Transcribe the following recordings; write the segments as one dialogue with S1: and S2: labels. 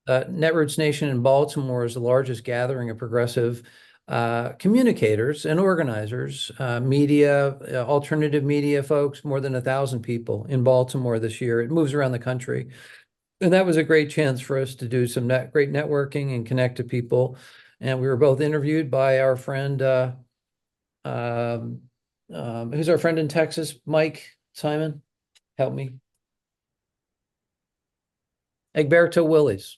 S1: Netroots Nation in Baltimore is the largest gathering of progressive communicators and organizers, media, alternative media folks, more than 1,000 people in Baltimore this year. It moves around the country. And that was a great chance for us to do some great networking and connect to people. And we were both interviewed by our friend, who's our friend in Texas, Mike Simon, help me. Egberto Willies.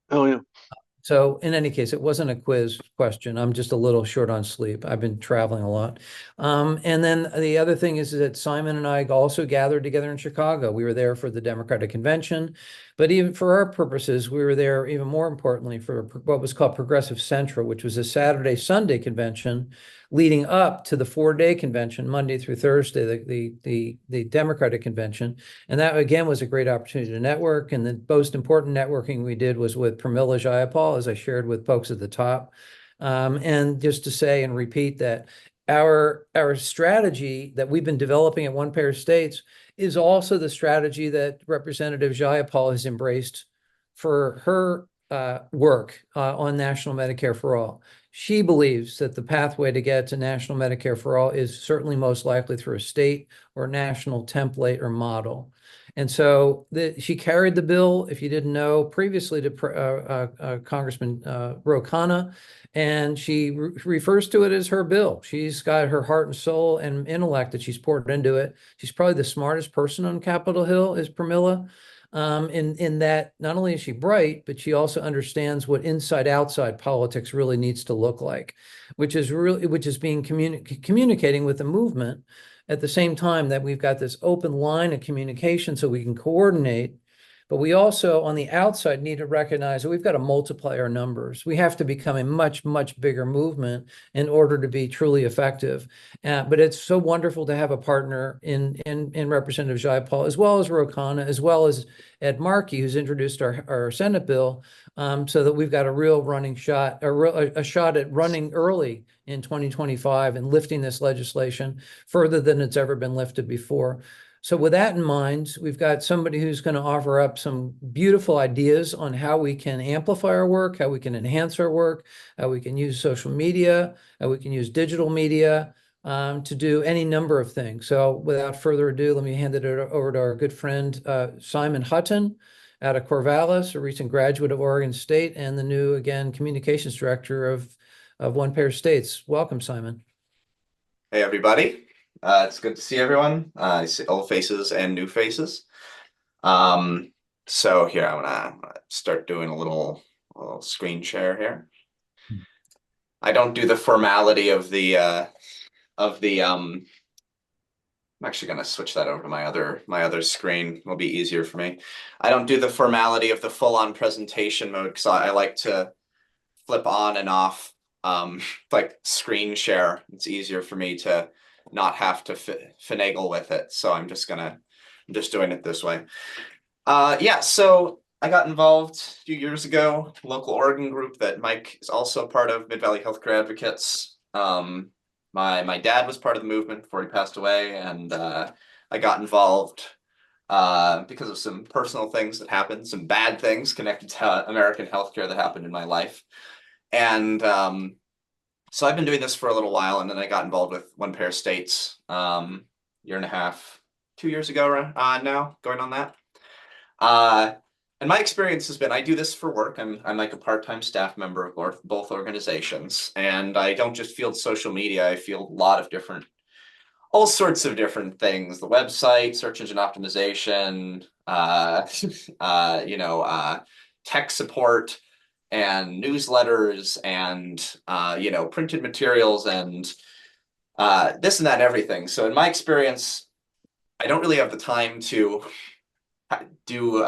S2: Oh, yeah.
S1: So in any case, it wasn't a quiz question. I'm just a little short on sleep. I've been traveling a lot. And then the other thing is that Simon and I also gathered together in Chicago. We were there for the Democratic Convention, but even for our purposes, we were there even more importantly for what was called Progressive Central, which was a Saturday, Sunday convention leading up to the 4-day convention, Monday through Thursday, the Democratic Convention. And that, again, was a great opportunity to network. And the most important networking we did was with Pramila Jayapal, as I shared with folks at the top. And just to say and repeat that our strategy that we've been developing at One Pair States is also the strategy that Representative Jayapal has embraced for her work on National Medicare for All. She believes that the pathway to get to National Medicare for All is certainly most likely through a state or national template or model. And so she carried the bill, if you didn't know, previously to Congressman Ro Khanna, and she refers to it as her bill. She's got her heart and soul and intellect that she's poured into it. She's probably the smartest person on Capitol Hill, is Pramila. In that not only is she bright, but she also understands what inside-outside politics really needs to look like, which is being communicating with the movement at the same time that we've got this open line of communication so we can coordinate. But we also, on the outside, need to recognize that we've got to multiply our numbers. We have to become a much, much bigger movement in order to be truly effective. But it's so wonderful to have a partner in Representative Jayapal, as well as Ro Khanna, as well as Ed Markey, who's introduced our Senate bill, so that we've got a real running shot, a shot at running early in 2025 and lifting this legislation further than it's ever been lifted before. So with that in mind, we've got somebody who's going to offer up some beautiful ideas on how we can amplify our work, how we can enhance our work, how we can use social media, how we can use digital media to do any number of things. So without further ado, let me hand it over to our good friend, Simon Hutton out of Corvallis, a recent graduate of Oregon State and the new, again, communications director of One Pair States. Welcome, Simon.
S3: Hey, everybody. It's good to see everyone. I see old faces and new faces. So here, I'm gonna start doing a little screen share here. I don't do the formality of the I'm actually gonna switch that over to my other screen. It'll be easier for me. I don't do the formality of the full-on presentation mode because I like to flip on and off like screen share. It's easier for me to not have to finagle with it. So I'm just doing it this way. Yeah, so I got involved a few years ago, local Oregon group that Mike is also part of, Mid-Valley Healthcare Advocates. My dad was part of the movement before he passed away, and I got involved because of some personal things that happened, some bad things connected to American healthcare that happened in my life. And so I've been doing this for a little while, and then I got involved with One Pair States year and a half, 2 years ago now, going on that. And my experience has been, I do this for work. I'm like a part-time staff member of both organizations, and I don't just field social media. I field a lot of all sorts of different things: the website, search engine optimization, tech support, and newsletters, and printed materials, and this and that and everything. So in my experience, I don't really have the time to do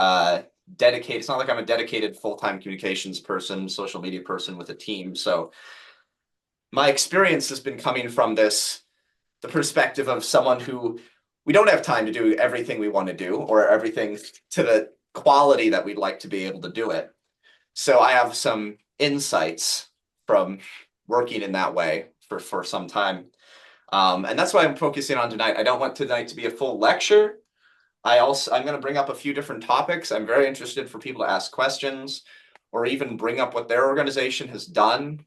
S3: dedicate. It's not like I'm a dedicated full-time communications person, social media person with a team. So my experience has been coming from the perspective of someone who, we don't have time to do everything we want to do or everything to the quality that we'd like to be able to do it. So I have some insights from working in that way for some time. And that's what I'm focusing on tonight. I don't want tonight to be a full lecture. I'm going to bring up a few different topics. I'm very interested for people to ask questions or even bring up what their organization has done,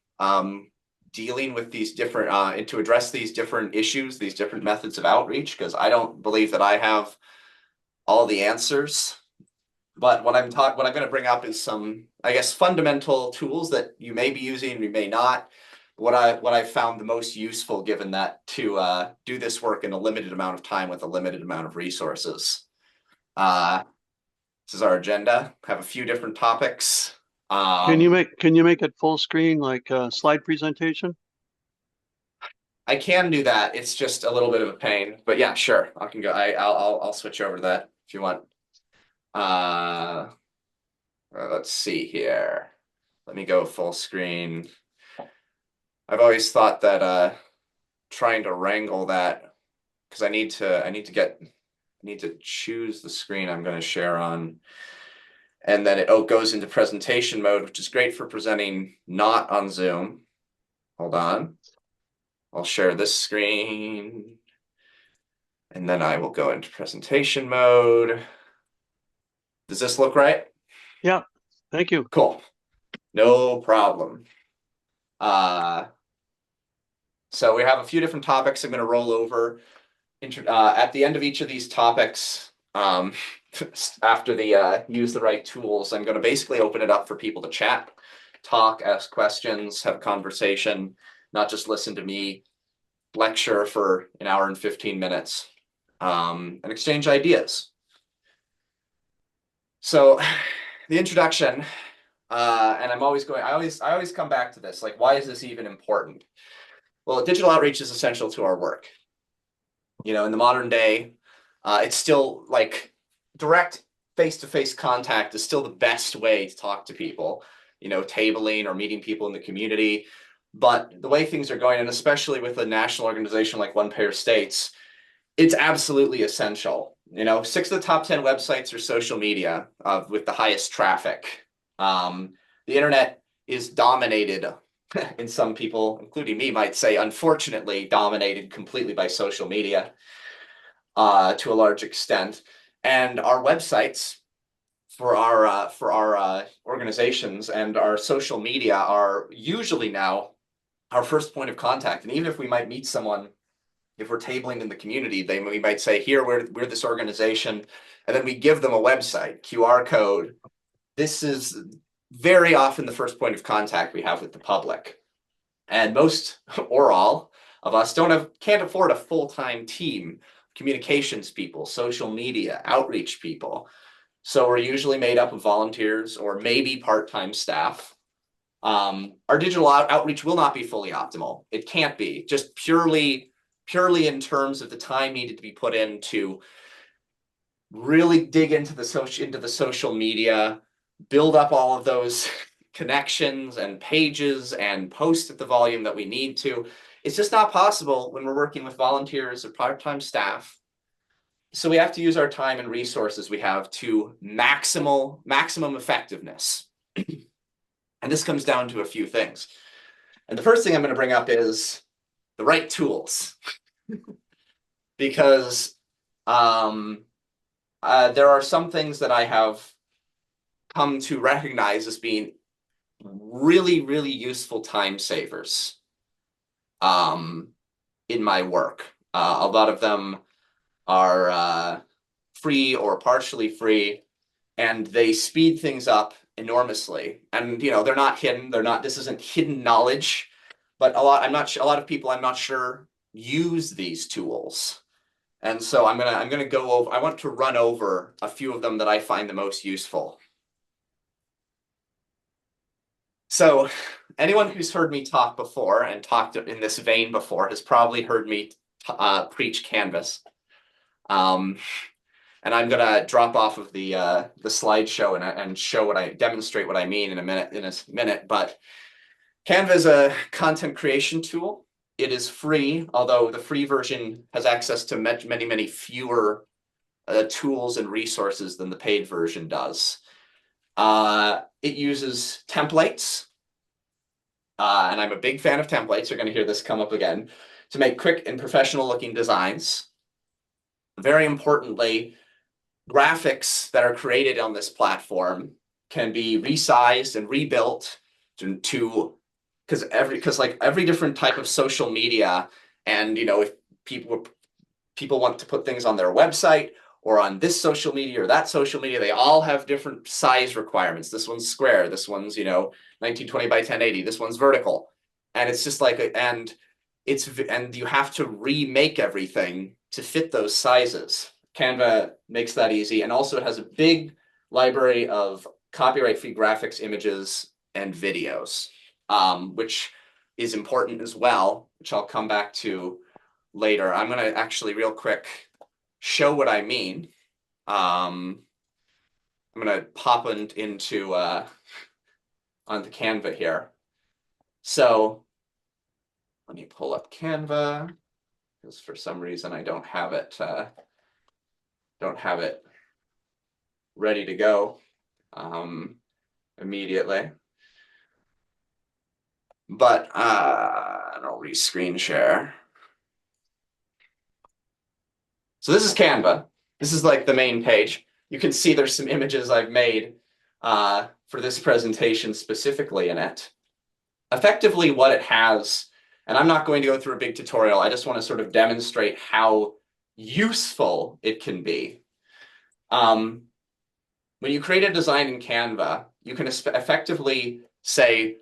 S3: dealing with these different, and to address these different issues, these different methods of outreach, because I don't believe that I have all the answers. But what I'm going to bring up is some, I guess, fundamental tools that you may be using, you may not. What I found the most useful, given that to do this work in a limited amount of time with a limited amount of resources. This is our agenda. Have a few different topics.
S2: Can you make it full screen, like a slide presentation?
S3: I can do that. It's just a little bit of a pain, but yeah, sure. I can go. I'll switch over to that if you want. Let's see here. Let me go full screen. I've always thought that trying to wrangle that, because I need to choose the screen I'm going to share on, and then it goes into presentation mode, which is great for presenting not on Zoom. Hold on. I'll share this screen, and then I will go into presentation mode. Does this look right?
S2: Yeah, thank you.
S3: Cool. No problem. So we have a few different topics I'm going to roll over. At the end of each of these topics, after the use the right tools, I'm going to basically open it up for people to chat, talk, ask questions, have a conversation, not just listen to me lecture for an hour and 15 minutes, and exchange ideas. So the introduction, and I always come back to this, like, why is this even important? Well, digital outreach is essential to our work. You know, in the modern day, it's still like direct face-to-face contact is still the best way to talk to people, you know, tabling or meeting people in the community. But the way things are going, and especially with a national organization like One Pair States, it's absolutely essential. You know, 6 of the top 10 websites are social media with the highest traffic. The internet is dominated, and some people, including me, might say, unfortunately, dominated completely by social media to a large extent. And our websites for our organizations and our social media are usually now our first point of contact. And even if we might meet someone, if we're tabling in the community, we might say, here, we're this organization, and then we give them a website, QR code. This is very often the first point of contact we have with the public. And most or all of us can't afford a full-time team, communications people, social media, outreach people. So we're usually made up of volunteers or maybe part-time staff. Our digital outreach will not be fully optimal. It can't be, just purely in terms of the time needed to be put in to really dig into the social media, build up all of those connections and pages and post at the volume that we need to. It's just not possible when we're working with volunteers or part-time staff. So we have to use our time and resources we have to maximum effectiveness. And this comes down to a few things. And the first thing I'm going to bring up is the right tools. Because there are some things that I have come to recognize as being really, really useful time savers in my work. A lot of them are free or partially free, and they speed things up enormously. And you know, they're not hidden. This isn't hidden knowledge, but a lot of people, I'm not sure, use these tools. And so I'm gonna go over. I want to run over a few of them that I find the most useful. So anyone who's heard me talk before and talked in this vein before has probably heard me preach Canvas. And I'm gonna drop off of the slideshow and demonstrate what I mean in a minute. But Canva is a content creation tool. It is free, although the free version has access to many fewer tools and resources than the paid version does. It uses templates, and I'm a big fan of templates. You're going to hear this come up again, to make quick and professional looking designs. Very importantly, graphics that are created on this platform can be resized and rebuilt to because like every different type of social media, and if people want to put things on their website or on this social media or that social media, they all have different size requirements. This one's square, this one's 1920 by 1080, this one's vertical, and it's just like and you have to remake everything to fit those sizes. Canva makes that easy, and also it has a big library of copyright-free graphics, images, and videos, which is important as well, which I'll come back to later. I'm going to actually real quick show what I mean. I'm going to pop into onto Canva here. So let me pull up Canva, because for some reason I don't have it ready to go immediately. But I'll re-screen share. So this is Canva. This is like the main page. You can see there's some images I've made for this presentation specifically in it. Effectively what it has, and I'm not going to go through a big tutorial, I just want to sort of demonstrate how useful it can be. When you create a design in Canva, you can effectively say,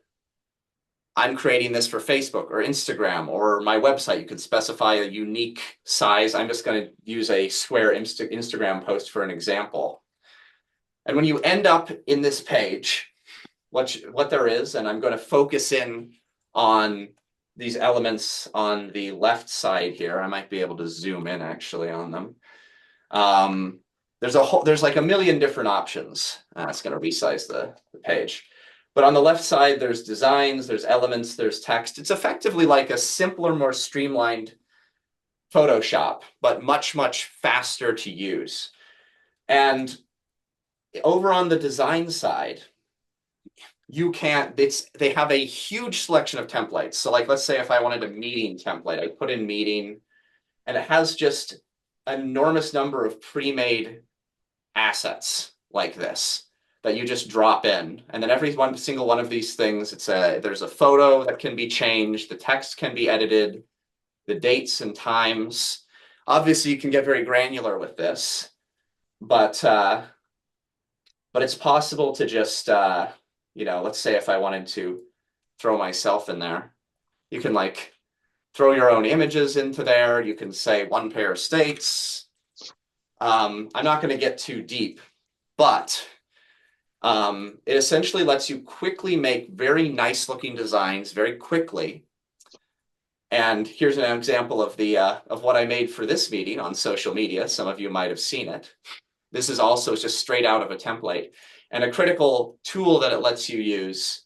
S3: I'm creating this for Facebook or Instagram or my website. You could specify a unique size. I'm just going to use a square Instagram post for an example. And when you end up in this page, what there is, and I'm going to focus in on these elements on the left side here. I might be able to zoom in actually on them. There's like a million different options. It's going to resize the page. But on the left side, there's designs, there's elements, there's text. It's effectively like a simpler, more streamlined Photoshop, but much, much faster to use. And over on the design side, they have a huge selection of templates. So like, let's say if I wanted a meeting template, I put in meeting, and it has just an enormous number of pre-made assets like this that you just drop in. And then every single one of these things, there's a photo that can be changed, the text can be edited, the dates and times. Obviously, you can get very granular with this, but it's possible to just, let's say if I wanted to throw myself in there, you can like throw your own images into there. You can say one pair of states. I'm not going to get too deep, but it essentially lets you quickly make very nice looking designs very quickly. And here's an example of what I made for this meeting on social media. Some of you might have seen it. This is also just straight out of a template. And a critical tool that it lets you use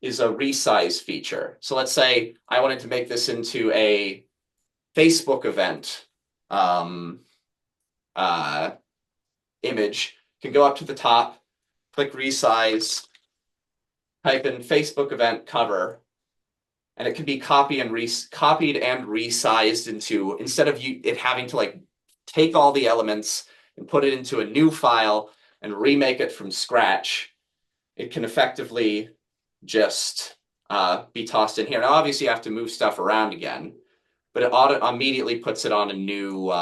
S3: is a resize feature. So let's say I wanted to make this into a Facebook event image. You can go up to the top, click resize, type in Facebook event cover, and it can be copied and resized into, instead of it having to like take all the elements and put it into a new file and remake it from scratch, it can effectively just be tossed in here. Now, obviously, you have to move stuff around again, but it immediately puts it on a new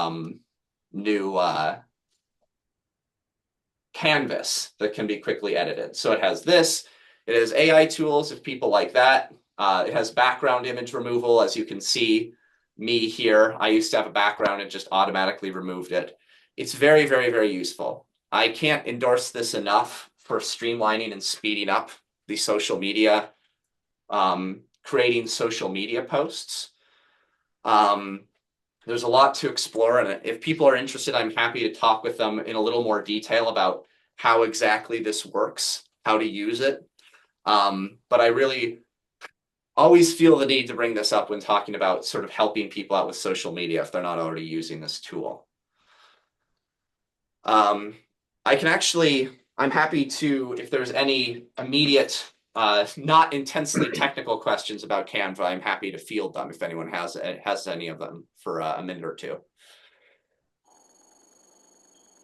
S3: canvas that can be quickly edited. So it has this. It has AI tools if people like that. It has background image removal, as you can see me here. I used to have a background and just automatically removed it. It's very, very, very useful. I can't endorse this enough for streamlining and speeding up the social media, creating social media posts. There's a lot to explore, and if people are interested, I'm happy to talk with them in a little more detail about how exactly this works, how to use it. But I really always feel the need to bring this up when talking about sort of helping people out with social media if they're not already using this tool. I'm happy to, if there's any immediate, not intensely technical questions about Canva, I'm happy to field them if anyone has any of them for a minute or two.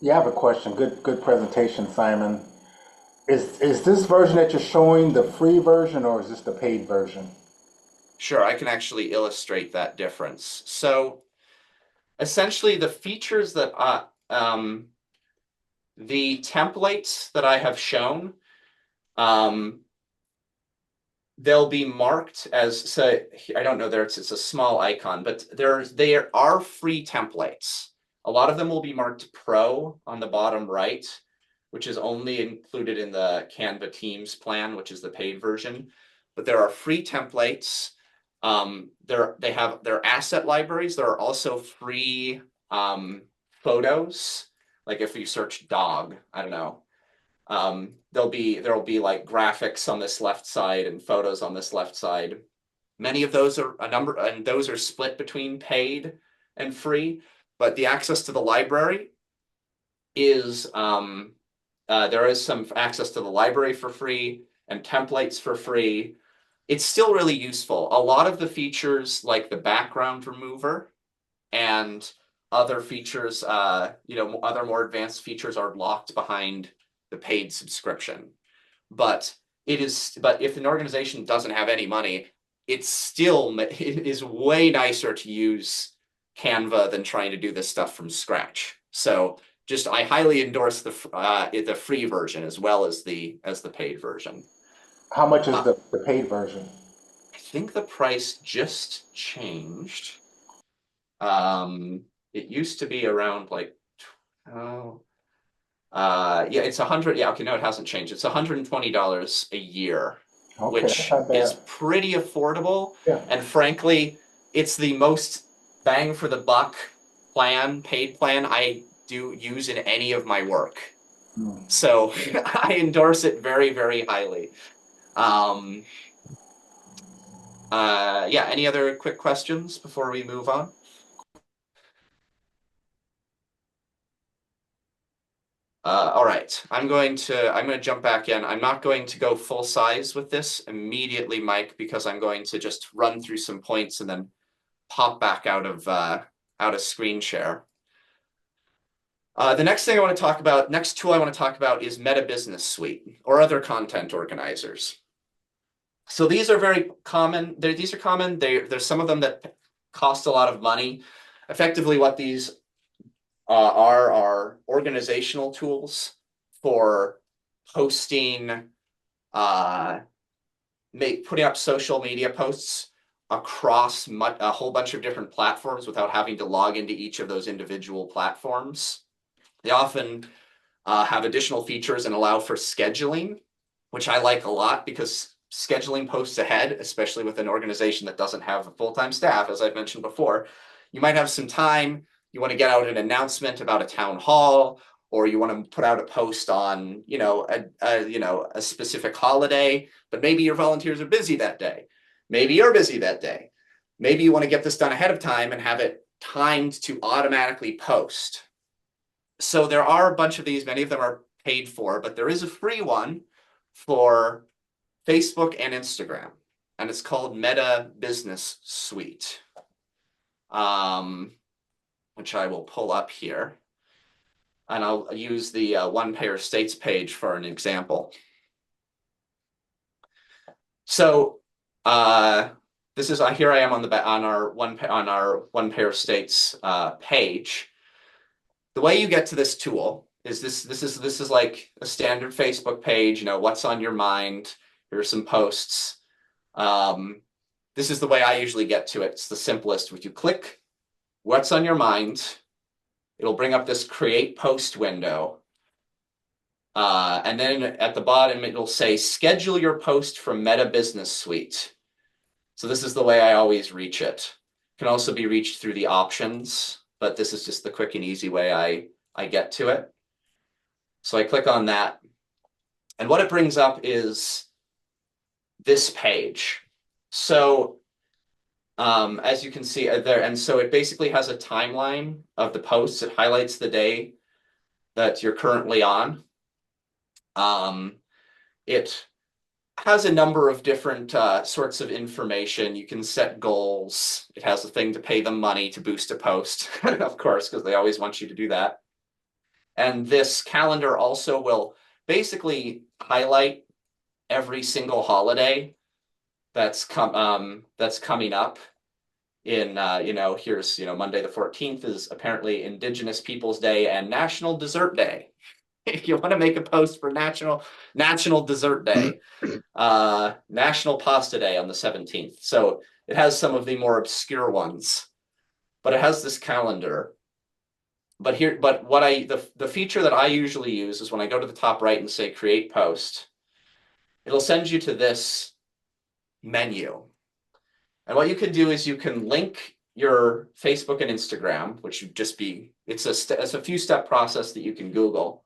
S4: Yeah, I have a question. Good presentation, Simon. Is this version that you're showing the free version or is this the paid version?
S3: Sure, I can actually illustrate that difference. So essentially the features that the templates that I have shown, they'll be marked as, so I don't know, it's a small icon, but they are free templates. A lot of them will be marked Pro on the bottom right, which is only included in the Canva Teams plan, which is the paid version. But there are free templates. They have their asset libraries. There are also free photos. Like if you search dog, I don't know. There'll be like graphics on this left side and photos on this left side. Many of those are and those are split between paid and free, but the access to the library is there is some access to the library for free and templates for free. It's still really useful. A lot of the features like the background remover and other features, other more advanced features are locked behind the paid subscription. But if an organization doesn't have any money, it is way nicer to use Canva than trying to do this stuff from scratch. So I highly endorse the free version as well as the paid version.
S4: How much is the paid version?
S3: I think the price just changed. It used to be around like, yeah, it's 100. Yeah, okay, no, it hasn't changed. It's $120 a year,
S4: Okay, that's
S3: which
S4: not bad.
S3: is pretty affordable.
S4: Yeah.
S3: And frankly, it's the most bang for the buck paid plan I do use in any of my work. So I endorse it very, very highly. Yeah, any other quick questions before we move on? All right, I'm going to jump back in. I'm not going to go full size with this immediately, Mike, because I'm going to just run through some points and then pop back out of screen share. The next tool I want to talk about is Meta Business Suite or other content organizers. So these are very common. These are common. There's some of them that cost a lot of money. Effectively, what these are organizational tools for posting, putting up social media posts across a whole bunch of different platforms without having to log into each of those individual platforms. They often have additional features and allow for scheduling, which I like a lot because scheduling posts ahead, especially with an organization that doesn't have a full-time staff, as I've mentioned before, you might have some time. You want to get out an announcement about a town hall, or you want to put out a post on, a specific holiday, but maybe your volunteers are busy that day. Maybe you're busy that day. Maybe you want to get this done ahead of time and have it timed to automatically post. So there are a bunch of these. Many of them are paid for, but there is a free one for Facebook and Instagram, and it's called Meta Business Suite. Which I will pull up here. And I'll use the One Payer States page for an example. So this is here I am on our One Payer States page. The way you get to this tool is this is like a standard Facebook page. What's on your mind? Here are some posts. This is the way I usually get to it. It's the simplest. If you click what's on your mind, it'll bring up this create post window. And then at the bottom, it'll say schedule your post from Meta Business Suite. So this is the way I always reach it. It can also be reached through the options, but this is just the quick and easy way I get to it. So I click on that. And what it brings up is this page. So as you can see there, and so it basically has a timeline of the posts. It highlights the day that you're currently on. It has a number of different sorts of information. You can set goals. It has a thing to pay them money to boost a post, of course, because they always want you to do that. And this calendar also will basically highlight every single holiday that's coming up in here's Monday the 14th is apparently Indigenous Peoples Day and National Dessert Day. If you want to make a post for National Dessert Day, National Pasta Day on the 17th. So it has some of the more obscure ones, but it has this calendar. But the feature that I usually use is when I go to the top right and say create post, it'll send you to this menu. And what you can do is you can link your Facebook and Instagram, which would just be, it's a few step process that you can Google.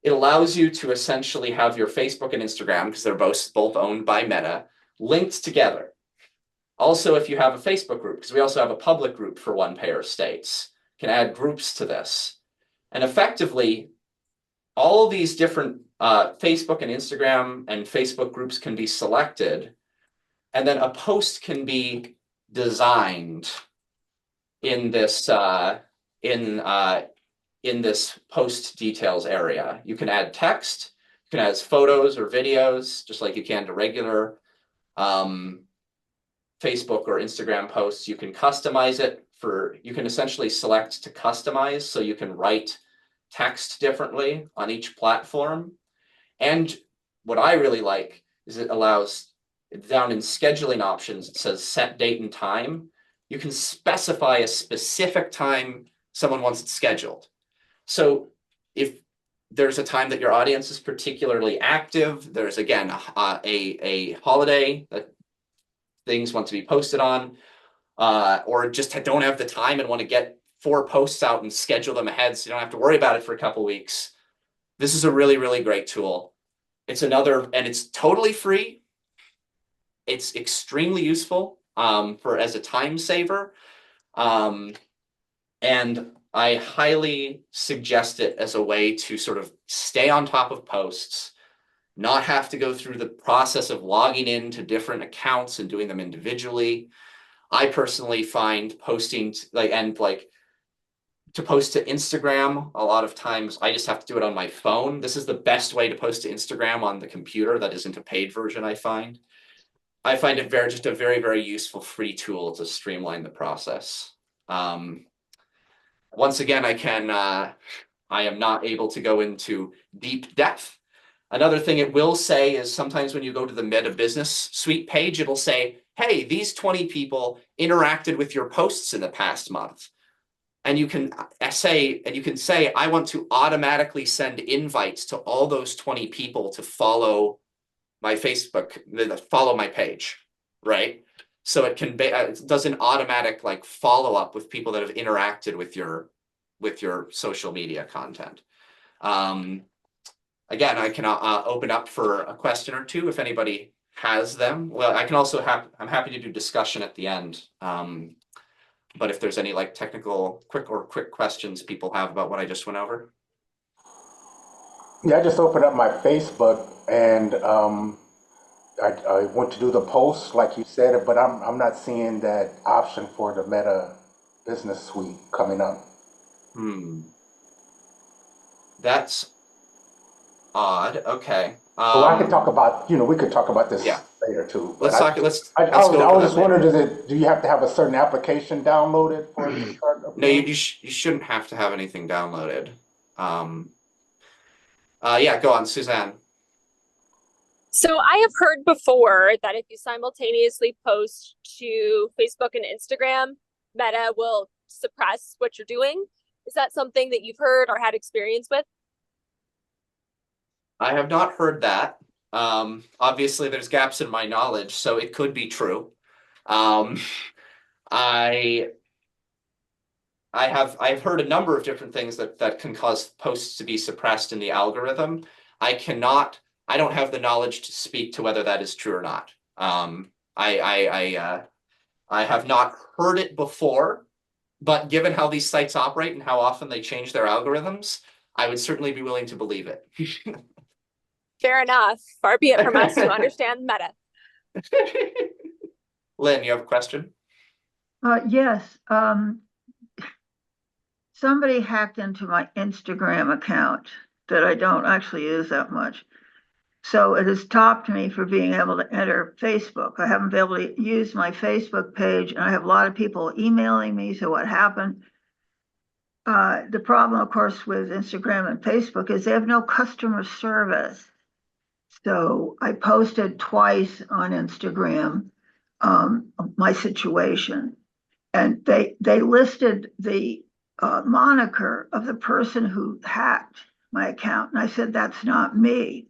S3: It allows you to essentially have your Facebook and Instagram, because they're both owned by Meta, linked together. Also, if you have a Facebook group, because we also have a public group for One Payer States, can add groups to this. And effectively, all of these different Facebook and Instagram and Facebook groups can be selected, and then a post can be designed in this in this post details area. You can add text, you can add photos or videos, just like you can to regular Facebook or Instagram posts. You can customize it you can essentially select to customize, so you can write text differently on each platform. And what I really like is it allows, down in scheduling options, it says set date and time. You can specify a specific time someone wants it scheduled. So if there's a time that your audience is particularly active, there's again a holiday that things want to be posted on, or just don't have the time and want to get 4 posts out and schedule them ahead so you don't have to worry about it for a couple weeks. This is a really, really great tool. And it's totally free. It's extremely useful as a time saver. And I highly suggest it as a way to sort of stay on top of posts, not have to go through the process of logging into different accounts and doing them individually. I personally find posting to post to Instagram, a lot of times I just have to do it on my phone. This is the best way to post to Instagram on the computer that isn't a paid version, I find. I find it just a very, very useful free tool to streamline the process. Once again, I am not able to go into deep depth. Another thing it will say is sometimes when you go to the Meta Business Suite page, it'll say, hey, these 20 people interacted with your posts in the past month. And you can say, I want to automatically send invites to all those 20 people to follow my Facebook, follow my page, right? So it can it does an automatic follow up with people that have interacted with your social media content. Again, I can open up for a question or two if anybody has them. Well, I can also I'm happy to do discussion at the end. But if there's any technical quick questions people have about what I just went over.
S4: Yeah, I just opened up my Facebook and I went to do the post like you said, but I'm not seeing that option for the Meta Business Suite coming up.
S3: That's odd. Okay.
S4: Well, I could talk about, we could talk about this
S3: Yeah.
S4: later too.
S3: Let's talk.
S4: I was just wondering, do you have to have a certain application downloaded for it to start?
S3: No, you shouldn't have to have anything downloaded. Yeah, go on, Suzanne.
S5: So I have heard before that if you simultaneously post to Facebook and Instagram, Meta will suppress what you're doing. Is that something that you've heard or had experience with?
S3: I have not heard that. Obviously, there's gaps in my knowledge, so it could be true. I've heard a number of different things that can cause posts to be suppressed in the algorithm. I don't have the knowledge to speak to whether that is true or not. I have not heard it before, but given how these sites operate and how often they change their algorithms, I would certainly be willing to believe it.
S5: Fair enough. Far be it from us to understand Meta.
S3: Lynn, you have a question?
S6: Yes. Somebody hacked into my Instagram account that I don't actually use that much. So it has stopped me from being able to enter Facebook. I haven't been able to use my Facebook page, and I have a lot of people emailing me. So what happened? The problem, of course, with Instagram and Facebook is they have no customer service. So I posted twice on Instagram my situation, and they listed the moniker of the person who hacked my account, and I said that's not me.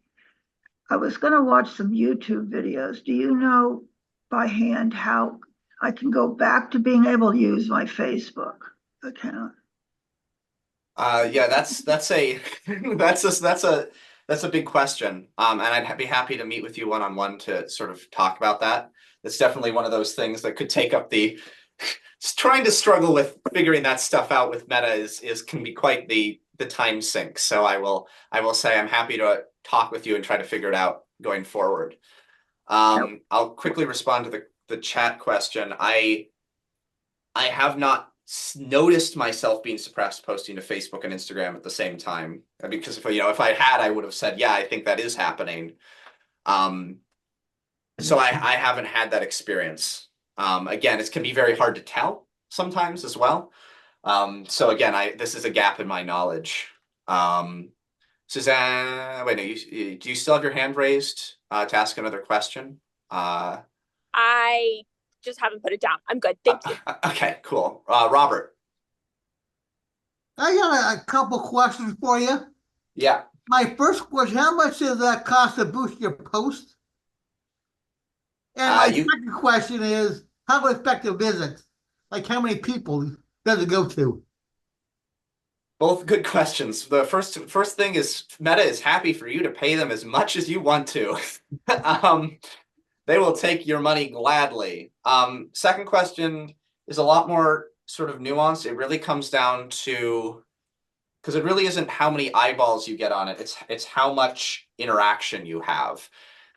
S6: I was going to watch some YouTube videos. Do you know by hand how I can go back to being able to use my Facebook account?
S3: Yeah, that's a that's a big question. And I'd be happy to meet with you one-on-one to sort of talk about that. It's definitely one of those things that could take up the trying to struggle with figuring that stuff out with Meta is can be quite the time sink. So I will say I'm happy to talk with you and try to figure it out going forward. I'll quickly respond to the chat question. I have not noticed myself being suppressed posting to Facebook and Instagram at the same time, because if I had, I would have said, yeah, I think that is happening. So I haven't had that experience. Again, it can be very hard to tell sometimes as well. So again, this is a gap in my knowledge. Suzanne, wait, no, do you still have your hand raised to ask another question?
S5: I just haven't put it down. I'm good. Thank you.
S3: Okay, cool. Robert.
S7: I got a couple questions for you.
S3: Yeah.
S7: My first question, how much does that cost to boost your post? And my second question is, how effective is it? Like, how many people does it go to?
S3: Both good questions. The first thing is Meta is happy for you to pay them as much as you want to. They will take your money gladly. Second question is a lot more sort of nuanced. It really comes down to, because it really isn't how many eyeballs you get on it. It's how much interaction you have.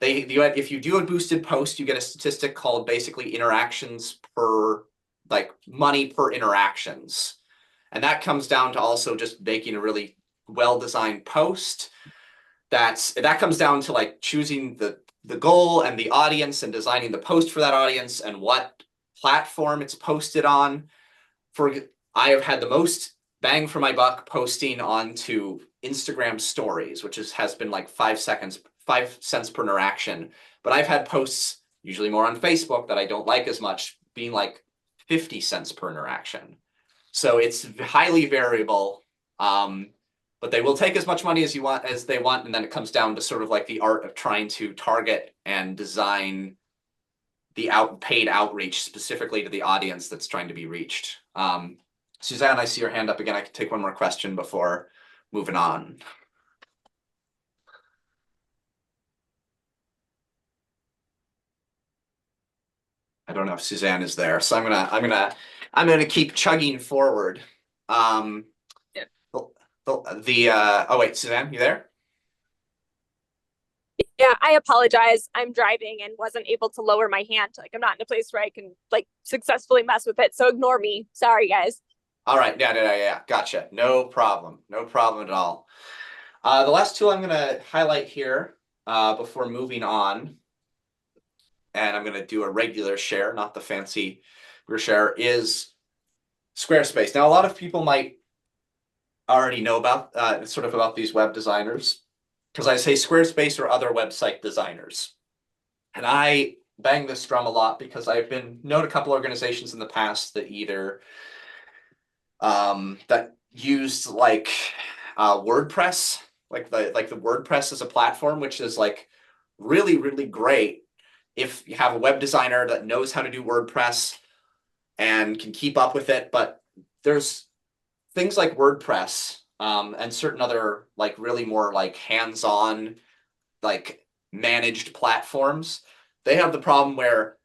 S3: If you do a boosted post, you get a statistic called basically interactions per, like money per interactions. And that comes down to also just making a really well-designed post. That comes down to like choosing the goal and the audience and designing the post for that audience and what platform it's posted on. I have had the most bang for my buck posting onto Instagram stories, which has been like 5 cents per interaction. But I've had posts, usually more on Facebook, that I don't like as much, being like 50 cents per interaction. So it's highly variable. But they will take as much money as they want, and then it comes down to sort of like the art of trying to target and design the paid outreach specifically to the audience that's trying to be reached. Suzanne, I see your hand up again. I can take one more question before moving on. I don't know if Suzanne is there, so I'm gonna keep chugging forward. Oh wait, Suzanne, you there?
S5: Yeah, I apologize. I'm driving and wasn't able to lower my hand. Like, I'm not in a place where I can like successfully mess with it. So ignore me. Sorry, guys.
S3: All right. Yeah. Gotcha. No problem. No problem at all. The last two I'm going to highlight here before moving on, and I'm going to do a regular share, not the fancy share, is Squarespace. Now, a lot of people might already know about about these web designers, because I say Squarespace or other website designers. And I bang this drum a lot because I've known a couple organizations in the past that either that used like WordPress, like the WordPress as a platform, which is like really, really great if you have a web designer that knows how to do WordPress and can keep up with it. But there's things like WordPress and certain other like really more like hands-on, like managed platforms. They have the problem where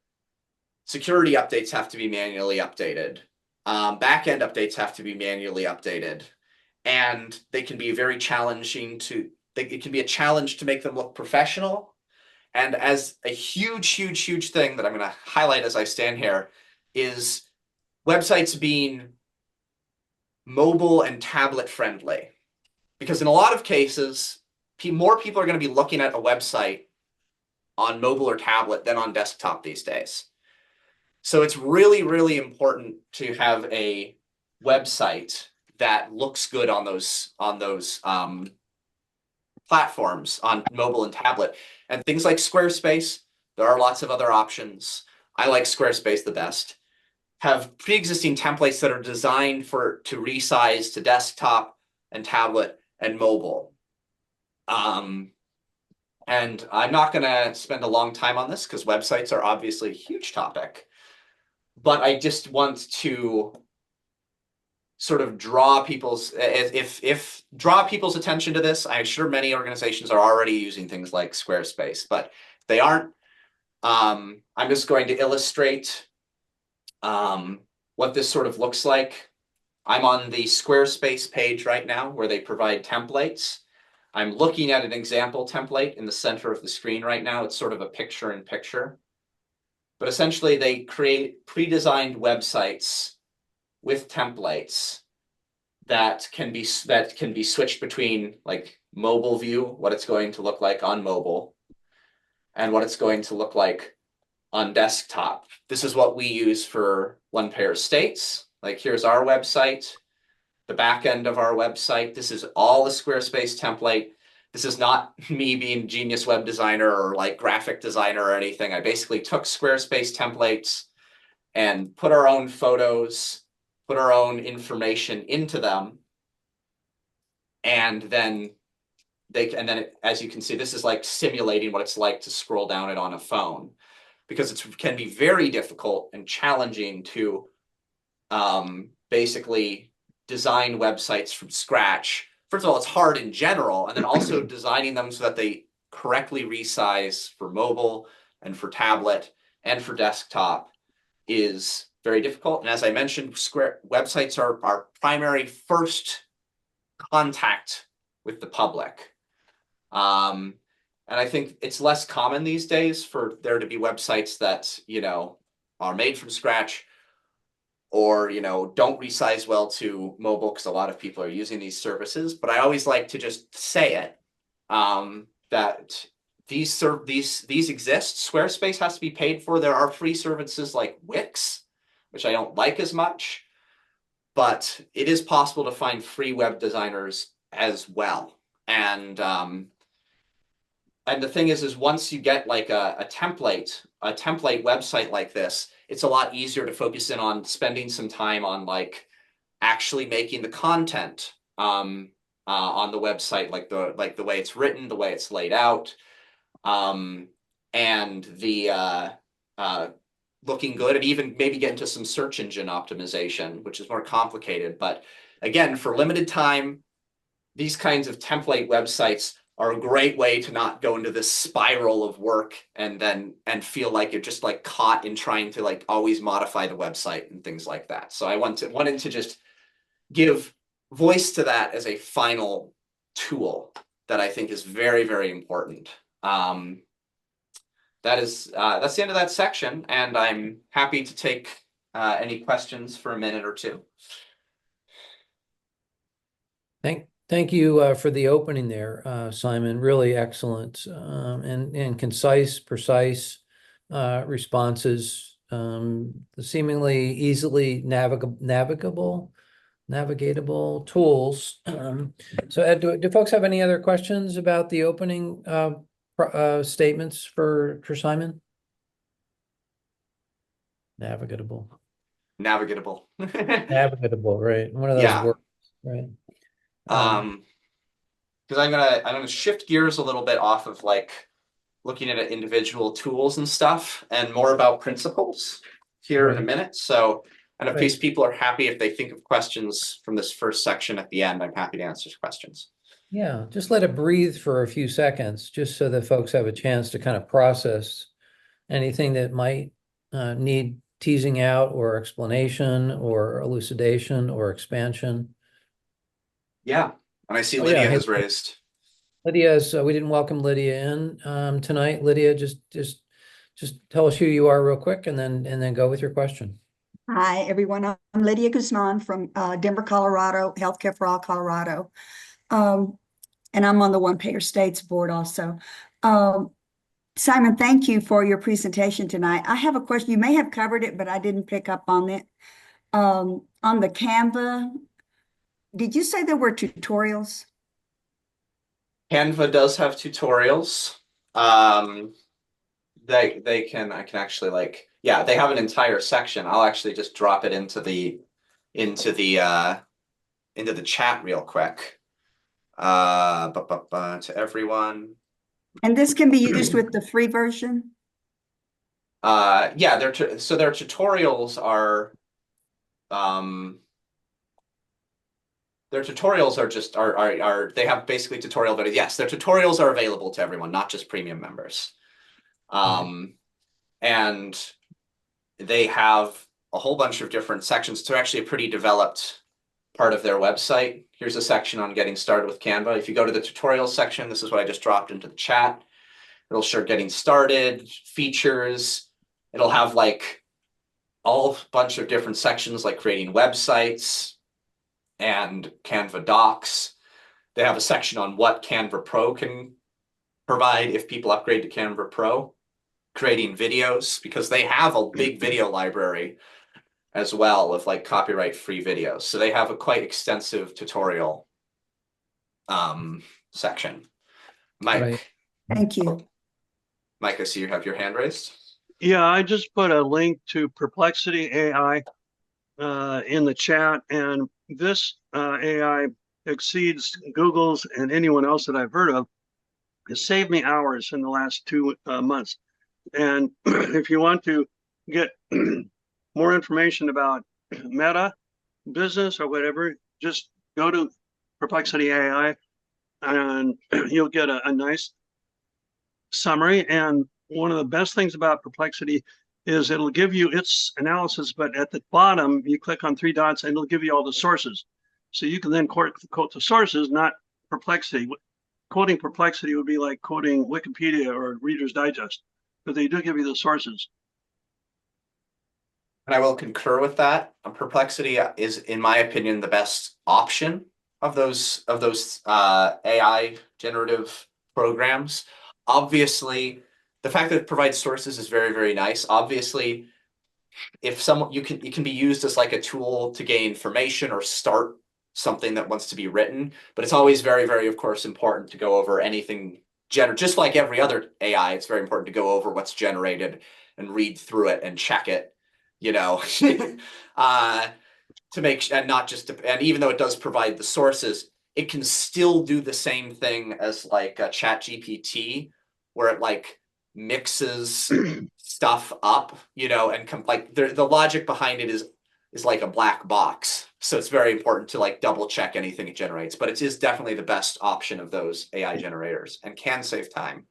S3: security updates have to be manually updated. Backend updates have to be manually updated. And they can be very challenging it can be a challenge to make them look professional. And as a huge thing that I'm going to highlight as I stand here is websites being mobile and tablet friendly. because in a lot of cases, more people are going to be looking at a website on mobile or tablet than on desktop these days. So it's really, really important to have a website that looks good on those platforms, on mobile and tablet. And things like Squarespace, there are lots of other options. I like Squarespace the best. Have pre-existing templates that are designed to resize to desktop and tablet and mobile. And I'm not going to spend a long time on this because websites are obviously a huge topic. But I just want to sort of draw people's attention to this. I'm sure many organizations are already using things like Squarespace, but if they aren't, I'm just going to illustrate what this sort of looks like. I'm on the Squarespace page right now where they provide templates. I'm looking at an example template in the center of the screen right now. It's sort of a picture-in-picture. But essentially, they create pre-designed websites with templates that can be switched between like mobile view, what it's going to look like on mobile, and what it's going to look like on desktop. This is what we use for One Pair Estates. Like here's our website, the back end of our website. This is all a Squarespace template. This is not me being genius web designer or like graphic designer or anything. I basically took Squarespace templates and put our own photos, put our own information into them. And then as you can see, this is like simulating what it's like to scroll down it on a phone, because it can be very difficult and challenging to basically design websites from scratch. First of all, it's hard in general, and then also designing them so that they correctly resize for mobile and for tablet and for desktop is very difficult. And as I mentioned, websites are our primary first contact with the public. And I think it's less common these days for there to be websites that, are made from scratch or, don't resize well to mobile, because a lot of people are using these services. But I always like to just say it, that these exist. Squarespace has to be paid for. There are free services like Wix, which I don't like as much, but it is possible to find free web designers as well. And the thing is once you get like a template website like this, it's a lot easier to focus in on spending some time on like actually making the content on the website, like the way it's written, the way it's laid out, and the looking good, and even maybe get into some search engine optimization, which is more complicated. But again, for limited time, these kinds of template websites are a great way to not go into this spiral of work and feel like you're just like caught in trying to like always modify the website and things like that. So I wanted to just give voice to that as a final tool that I think is very, very important. That's the end of that section, and I'm happy to take any questions for a minute or two.
S1: Thank you for the opening there, Simon. Really excellent and concise, precise responses. Seemingly easily navigatable tools. So Ed, do folks have any other questions about the opening statements for Simon? Navigatable, right? One of those words, right?
S3: Because I'm gonna shift gears a little bit off of like looking at individual tools and stuff, and more about principles here in a minute. So, and if these people are happy, if they think of questions from this first section at the end, I'm happy to answer questions.
S1: Yeah, just let it breathe for a few seconds, just so that folks have a chance to kind of process anything that might need teasing out or explanation or elucidation or expansion.
S3: Yeah, and I see Lydia has raised.
S1: Lydia's, we didn't welcome Lydia in tonight. Lydia, just tell us who you are real quick, and then go with your question.
S8: Hi, everyone. I'm Lydia Guzman from Denver, Colorado, Healthcare for All Colorado. And I'm on the One Payer States board also. Simon, thank you for your presentation tonight. I have a question. You may have covered it, but I didn't pick up on it. On the Canva, did you say there were tutorials?
S3: Canva does have tutorials. They can, I can actually like, yeah, they have an entire section. I'll actually just drop it into the chat real quick. To everyone.
S8: And this can be used with the free version?
S3: Yeah, so their tutorials are just they have basically tutorial videos. Yes, their tutorials are available to everyone, not just premium members. And they have a whole bunch of different sections to actually a pretty developed part of their website. Here's a section on getting started with Canva. If you go to the tutorials section, this is what I just dropped into the chat. It'll show getting started, features. It'll have like a bunch of different sections like creating websites and Canva docs. They have a section on what Canva Pro can provide if people upgrade to Canva Pro, creating videos, because they have a big video library as well of like copyright free videos. So they have a quite extensive tutorial section. Mike.
S1: Right.
S8: Thank you.
S3: Mike, I see you have your hand raised.
S2: Yeah, I just put a link to Perplexity AI in the chat, and this AI exceeds Google's and anyone else that I've heard of. It saved me hours in the last 2 months. And if you want to get more information about Meta, business, or whatever, just go to Perplexity AI and you'll get a nice summary. And one of the best things about Perplexity is it'll give you its analysis, but at the bottom, you click on 3 dots and it'll give you all the sources. So you can then quote the sources, not Perplexity. Quoting Perplexity would be like quoting Wikipedia or Reader's Digest, but they do give you the sources.
S3: And I will concur with that. Perplexity is, in my opinion, the best option of those AI generative programs. Obviously, the fact that it provides sources is very, very nice. Obviously, if someone it can be used as like a tool to gain information or start something that wants to be written, but it's always very, very, of course, important to go over anything just like every other AI. It's very important to go over what's generated and read through it and check it, you know, to make, and not just, and even though it does provide the sources, it can still do the same thing as like a ChatGPT, where it like mixes stuff up, you know, and like the logic behind it is like a black box. So it's very important to like double check anything it generates, but it is definitely the best option of those AI generators and can save time.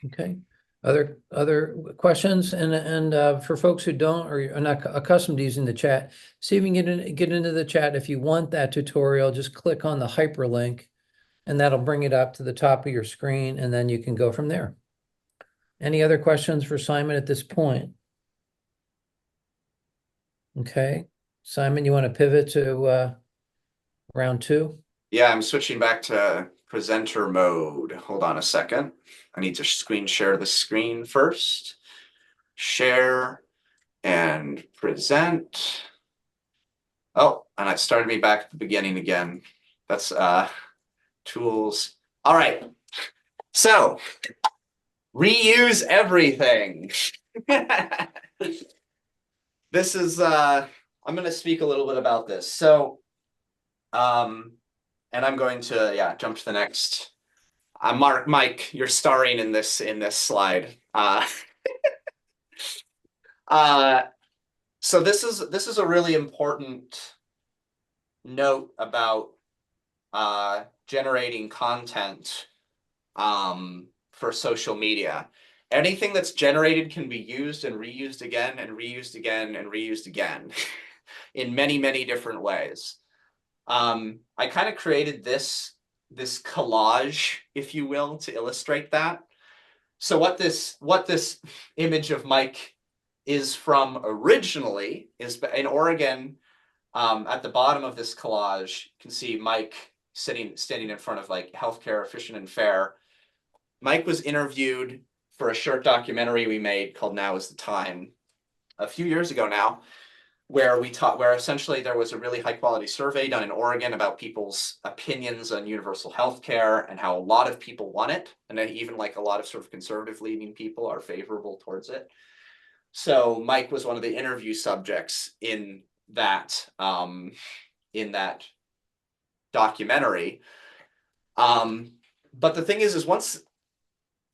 S1: Okay. Other questions? And for folks who don't or are not accustomed to using the chat, see if you can get into the chat. If you want that tutorial, just click on the hyperlink and that'll bring it up to the top of your screen, and then you can go from there. Any other questions for Simon at this point? Okay. Simon, you want to pivot to round 2?
S3: Yeah, I'm switching back to presenter mode. Hold on a second. I need to screen share the screen first. Share and present. Oh, and it started me back at the beginning again. That's tools. All right. So reuse everything. This is I'm going to speak a little bit about this. So and I'm going to jump to the next. Mike, you're starring in this slide. So this is a really important note about generating content for social media. Anything that's generated can be used and reused again and reused again and reused again in many, many different ways. I kind of created this collage, if you will, to illustrate that. So what this image of Mike is from originally is in Oregon. At the bottom of this collage, you can see Mike standing in front of like healthcare efficient and fair. Mike was interviewed for a short documentary we made called Now is the Time a few years ago now, where essentially there was a really high quality survey done in Oregon about people's opinions on universal health care and how a lot of people want it. And then even like a lot of sort of conservative leaning people are favorable towards it. So Mike was one of the interview subjects in that documentary. But the thing is once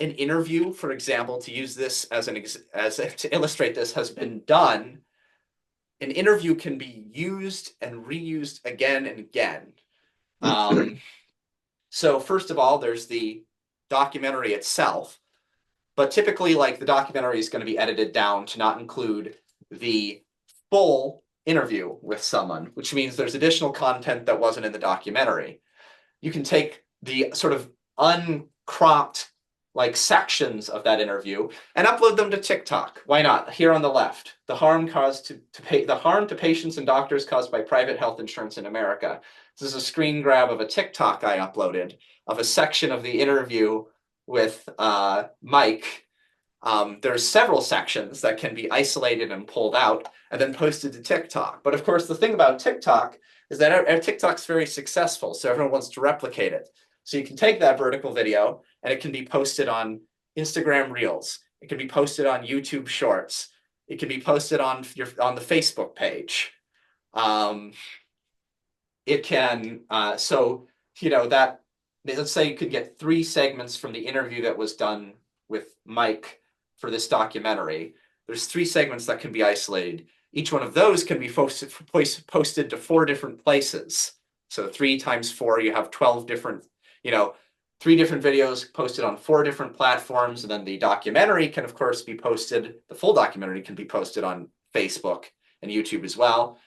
S3: an interview, for example, to use this to illustrate this, has been done, an interview can be used and reused again and again. So first of all, there's the documentary itself, but typically like the documentary is going to be edited down to not include the full interview with someone, which means there's additional content that wasn't in the documentary. You can take the sort of uncropped like sections of that interview and upload them to TikTok. Why not? Here on the left, the harm to patients and doctors caused by private health insurance in America. This is a screen grab of a TikTok I uploaded of a section of the interview with Mike. There's several sections that can be isolated and pulled out and then posted to TikTok. But of course, the thing about TikTok is that our TikTok's very successful, so everyone wants to replicate it. So you can take that vertical video and it can be posted on Instagram Reels. It can be posted on YouTube Shorts. It can be posted on the Facebook page. It can, so, you know, that, let's say you could get 3 segments from the interview that was done with Mike for this documentary. There's 3 segments that can be isolated. Each one of those can be posted to 4 different places. So 3 times 4, you have 12 different, 3 different videos posted on 4 different platforms. And then the documentary can, of course, be posted. The full documentary can be posted on Facebook and YouTube as well.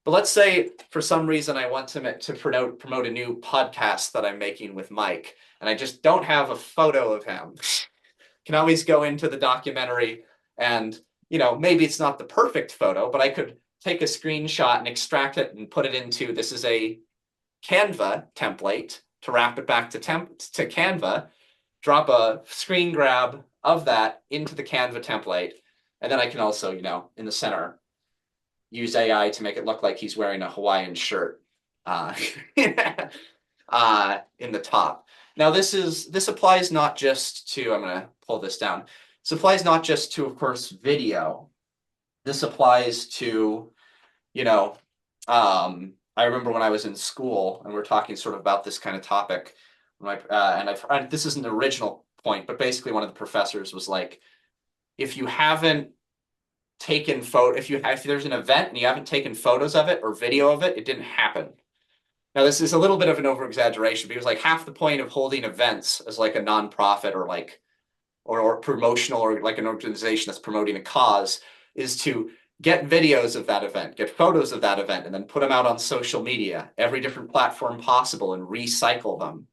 S3: But let's say for some reason I want to promote a new podcast that I'm making with Mike, and I just don't have a photo of him. Can always go into the documentary and, maybe it's not the perfect photo, but I could take a screenshot and extract it and put it into, this is a Canva template to wrap it back to Canva, drop a screen grab of that into the Canva template. And then I can also, in the center, use AI to make it look like he's wearing a Hawaiian shirt in the top. Now, this applies not just to, I'm going to pull this down. This applies not just to, of course, video. This applies to, I remember when I was in school and we're talking sort of about this kind of topic, and this isn't an original point, but basically one of the professors was like, if you haven't taken if there's an event and you haven't taken photos of it or video of it, it didn't happen. Now, this is a little bit of an over-exaggeration because like half the point of holding events as like a nonprofit or promotional or like an organization that's promoting a cause is to get videos of that event, get photos of that event, and then put them out on social media, every different platform possible, and recycle them.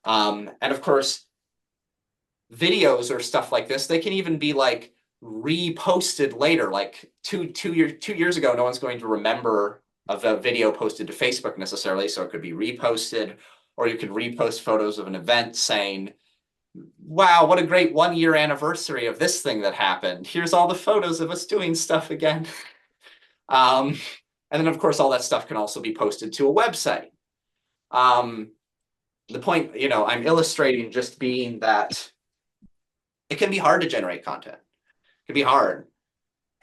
S3: And of course, videos or stuff like this, they can even be like reposted later. Like two years ago, no one's going to remember of a video posted to Facebook necessarily, so it could be reposted, or you could repost photos of an event saying, wow, what a great 1-year anniversary of this thing that happened. Here's all the photos of us doing stuff again. And then, of course, all that stuff can also be posted to a website. The point, I'm illustrating just being that it can be hard to generate content. It can be hard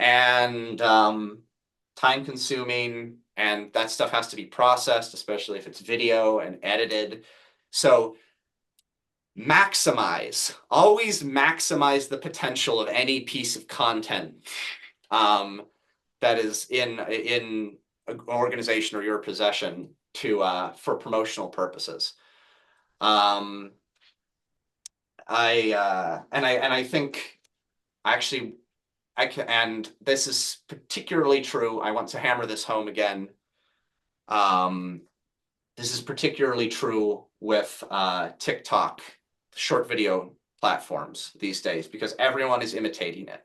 S3: and time consuming, and that stuff has to be processed, especially if it's video and edited. So always maximize the potential of any piece of content that is in an organization or your possession for promotional purposes. I think actually and this is particularly true. I want to hammer this home again. This is particularly true with TikTok, short video platforms these days, because everyone is imitating it.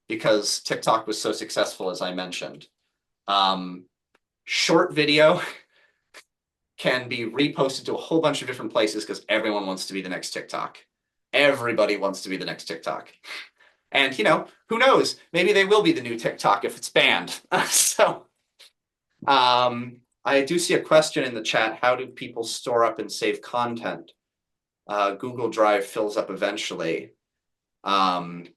S3: Because TikTok was so successful, as I mentioned. short video can be reposted to a whole bunch of different places because everyone wants to be the next TikTok. Everybody wants to be the next TikTok. And, you know, who knows? Maybe they will be the new TikTok if it's banned. So, I do see a question in the chat. How do people store up and save content? Google Drive fills up eventually. And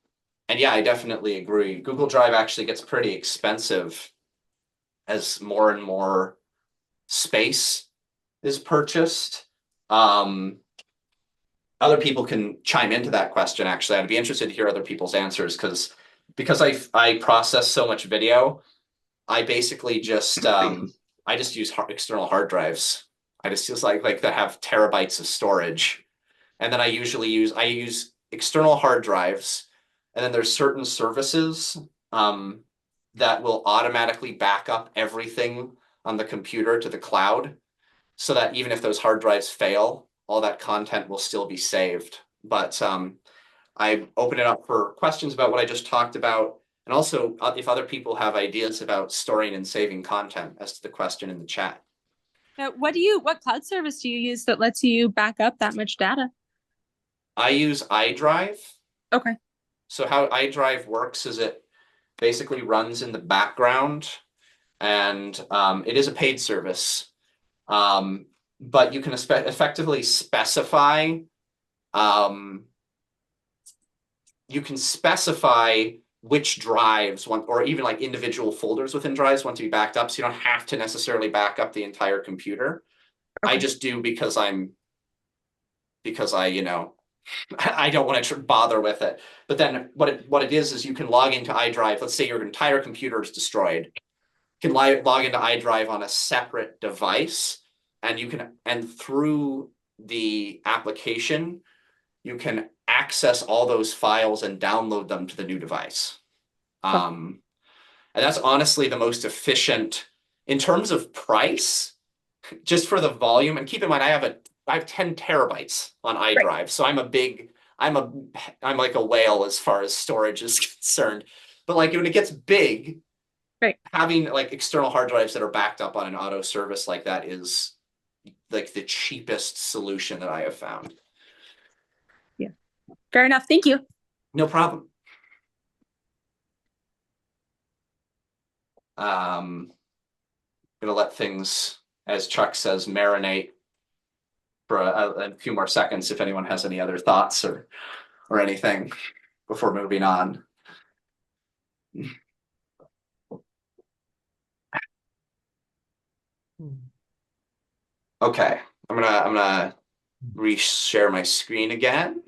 S3: yeah, I definitely agree. Google Drive actually gets pretty expensive as more and more space is purchased. Other people can chime into that question. Actually, I'd be interested to hear other people's answers because I process so much video. I basically just I just use external hard drives. I just use like that have terabytes of storage, and then I use external hard drives, and then there's certain services that will automatically back up everything on the computer to the cloud, so that even if those hard drives fail, all that content will still be saved. But I open it up for questions about what I just talked about, and also if other people have ideas about storing and saving content, as to the question in the chat.
S5: Now, what cloud service do you use that lets you back up that much data?
S3: I use iDrive.
S5: Okay.
S3: So how iDrive works is it basically runs in the background, and it is a paid service. But you can effectively specify, which drives want, or even like individual folders within drives want to be backed up. So you don't have to necessarily back up the entire computer. Okay. I just do because I, you know, I don't want to bother with it. But then what it is you can log into iDrive. Let's say your entire computer is destroyed. You can log into iDrive on a separate device. And through the application, you can access all those files and download them to the new device. And that's honestly the most efficient in terms of price, just for the volume. And keep in mind, I have 10 terabytes on iDrive. Right. So I'm like a whale as far as storage is concerned. But like when it gets big, right, having like external hard drives that are backed up on an auto service like that is like the cheapest solution that I have found.
S5: Yeah, fair enough. Thank you.
S3: No problem. I'm gonna let things, as Chuck says, marinate for a few more seconds if anyone has any other thoughts or anything before moving on. Okay, I'm gonna re-share my screen again.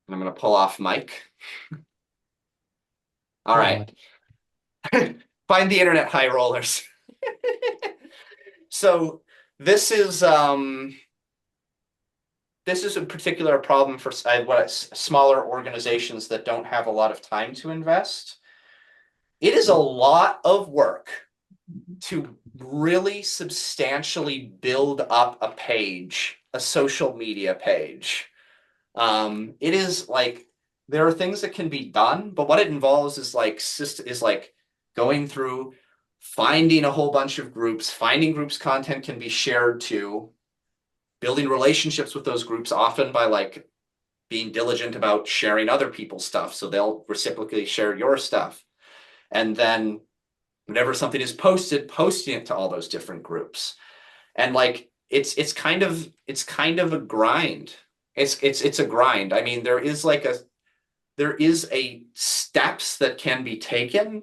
S3: And I'm gonna pull off mic. All right. Find the internet, high rollers. So this is a particular problem for smaller organizations that don't have a lot of time to invest. It is a lot of work to really substantially build up a page, a social media page. It is like, there are things that can be done, but what it involves is like going through, finding a whole bunch of groups, finding groups content can be shared to, building relationships with those groups, often by like being diligent about sharing other people's stuff, so they'll reciprocally share your stuff. And then whenever something is posted, posting it to all those different groups. And like it's kind of a grind. It's a grind. I mean, there is a steps that can be taken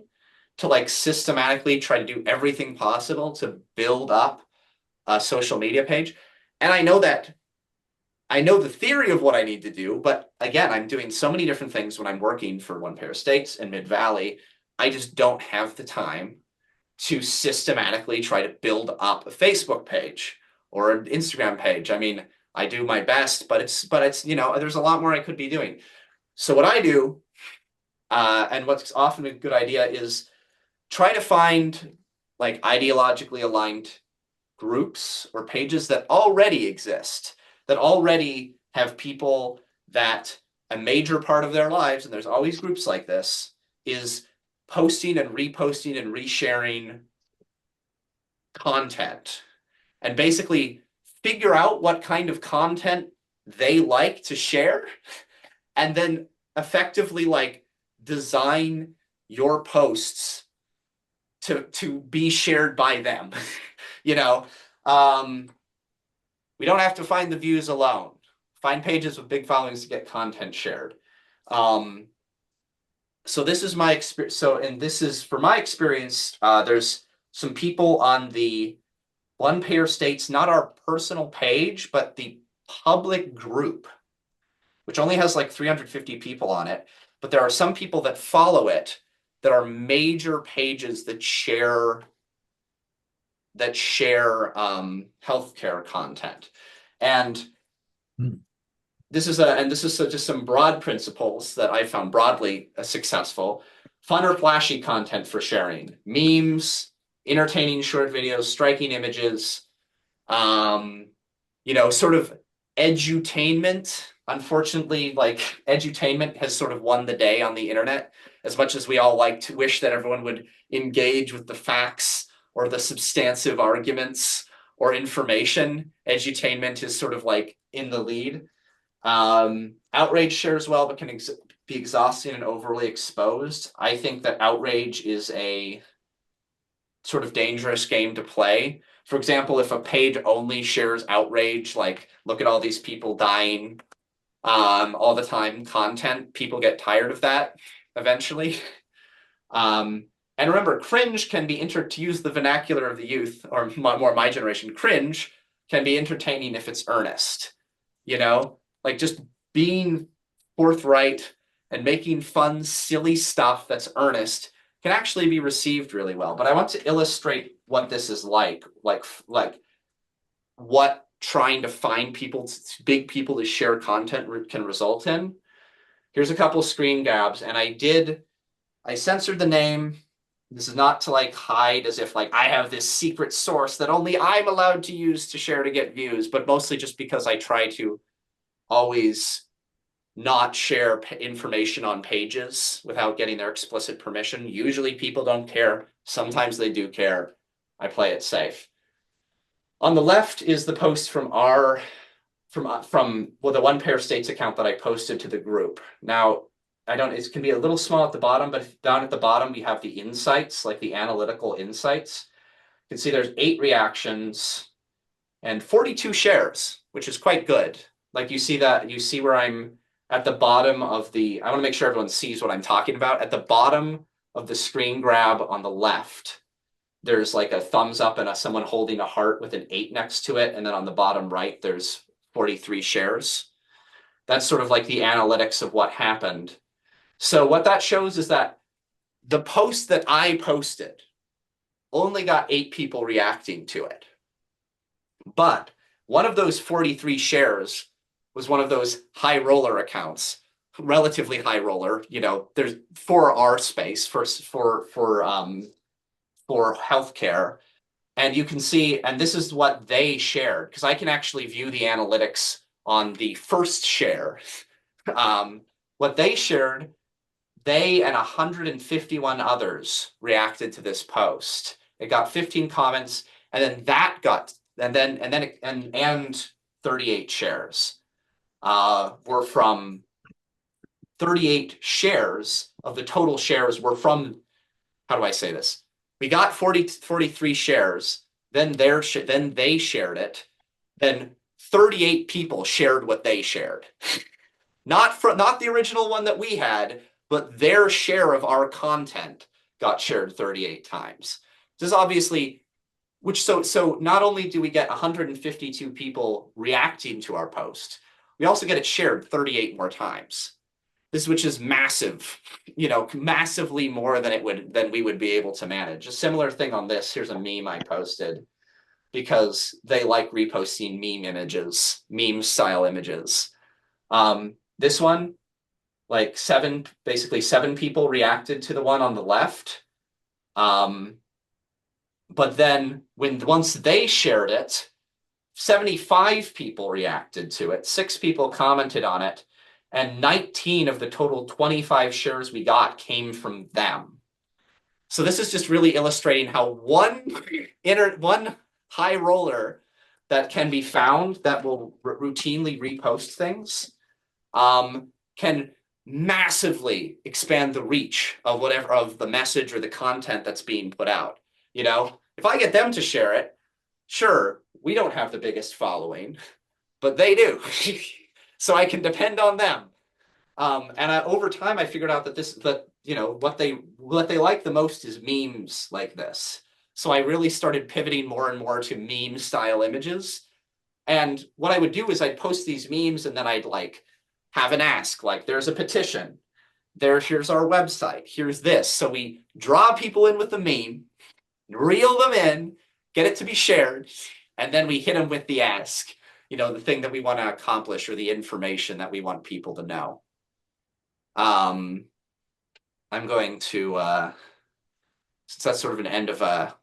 S3: to like systematically try to do everything possible to build up a social media page. And I know the theory of what I need to do, but again, I'm doing so many different things when I'm working for One Pair Estates and Mid-Valley. I just don't have the time to systematically try to build up a Facebook page or an Instagram page. I mean, I do my best, but it's, you know, there's a lot more I could be doing. So what I do, and what's often a good idea, is try to find like ideologically aligned groups or pages that already exist, that already have people that a major part of their lives, and there's always groups like this, is posting and reposting and resharing content, and basically figure out what kind of content they like to share, and then effectively like design your posts to be shared by them. You know, we don't have to find the views alone. Find pages with big followings to get content shared. So this is my experience. So, and this is for my experience, there's some people on the One Payer States, not our personal page, but the public group, which only has like 350 people on it. But there are some people that follow it that are major pages that share healthcare content. And this is just some broad principles that I found broadly successful. Fun or flashy content for sharing, memes, entertaining short videos, striking images, you know, sort of edutainment. Unfortunately, like edutainment has sort of won the day on the internet. As much as we all like to wish that everyone would engage with the facts or the substantive arguments or information, edutainment is sort of like in the lead. Outrage shares well, but can be exhausting and overly exposed. I think that outrage is a sort of dangerous game to play. For example, if a page only shares outrage, like look at all these people dying all the time content, people get tired of that eventually. And remember, cringe can be to use the vernacular of the youth, or more my generation, cringe can be entertaining if it's earnest, you know, like just being forthright and making fun, silly stuff that's earnest can actually be received really well. But I want to illustrate what this is like what trying to find people, big people to share content can result in. Here's a couple screen grabs, and I censored the name. This is not to like hide as if like I have this secret source that only I'm allowed to use to share to get views, but mostly just because I try to always not share information on pages without getting their explicit permission. Usually people don't care. Sometimes they do care. I play it safe. On the left is the post from the One Payer States account that I posted to the group. Now, it can be a little small at the bottom, but down at the bottom, we have the insights, like the analytical insights. You can see there's 8 reactions and 42 shares, which is quite good. Like you see where I'm at the bottom of I want to make sure everyone sees what I'm talking about. At the bottom of the screen grab on the left, there's like a thumbs up and someone holding a heart with an 8 next to it. And then on the bottom right, there's 43 shares. That's sort of like the analytics of what happened. So what that shows is that the post that I posted only got 8 people reacting to it. But one of those 43 shares was one of those high roller accounts, relatively high roller, you know, there's for our space for healthcare. And you can see, and this is what they shared, because I can actually view the analytics on the first share. What they shared, they and 151 others reacted to this post. It got 15 comments, and then that got, and 38 shares were from 38 shares of the total shares were from, how do I say this? We got 43 shares, then they shared it, then 38 people shared what they shared. Not the original one that we had, but their share of our content got shared 38 times. This is obviously, so not only do we get 152 people reacting to our post, we also get it shared 38 more times. Which is massive, you know, massively more than we would be able to manage. A similar thing on this. Here's a meme I posted because they like reposting meme style images. This one, like basically 7 people reacted to the one on the left. But then once they shared it, 75 people reacted to it, 6 people commented on it, and 19 of the total 25 shares we got came from them. So this is just really illustrating how one high roller that can be found that will routinely repost things can massively expand the reach of whatever of the message or the content that's being put out. You know, if I get them to share it, sure, we don't have the biggest following, but they do. So I can depend on them. And over time, I figured out that you know, what they like the most is memes like this. So I really started pivoting more and more to meme style images. And what I would do is I'd post these memes and then I'd like have an ask, like there's a petition. Here's our website. Here's this. So we draw people in with the meme, reel them in, get it to be shared, and then we hit them with the ask, you know, the thing that we want to accomplish or the information that we want people to know. I'm going to, since that's sort of an end of a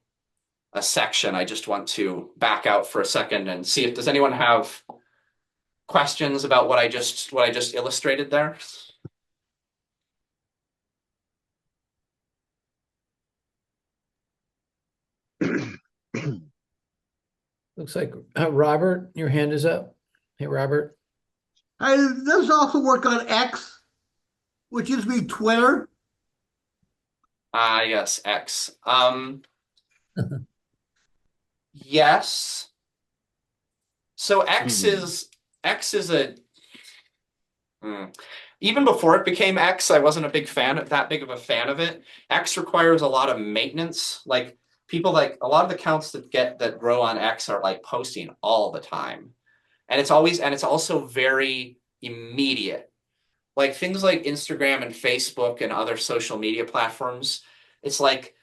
S3: section, I just want to back out for a second and see if does anyone have questions about what I just illustrated there.
S1: Looks like Robert, your hand is up. Hey, Robert.
S7: Does this also work on X, which used to be Twitter?
S3: Yes, X. Yes. So X is a even before it became X, I wasn't that big of a fan of it. X requires a lot of maintenance. Like people, like a lot of the accounts that grow on X are like posting all the time. And it's also very immediate. Like things like Instagram and Facebook and other social media platforms, it's like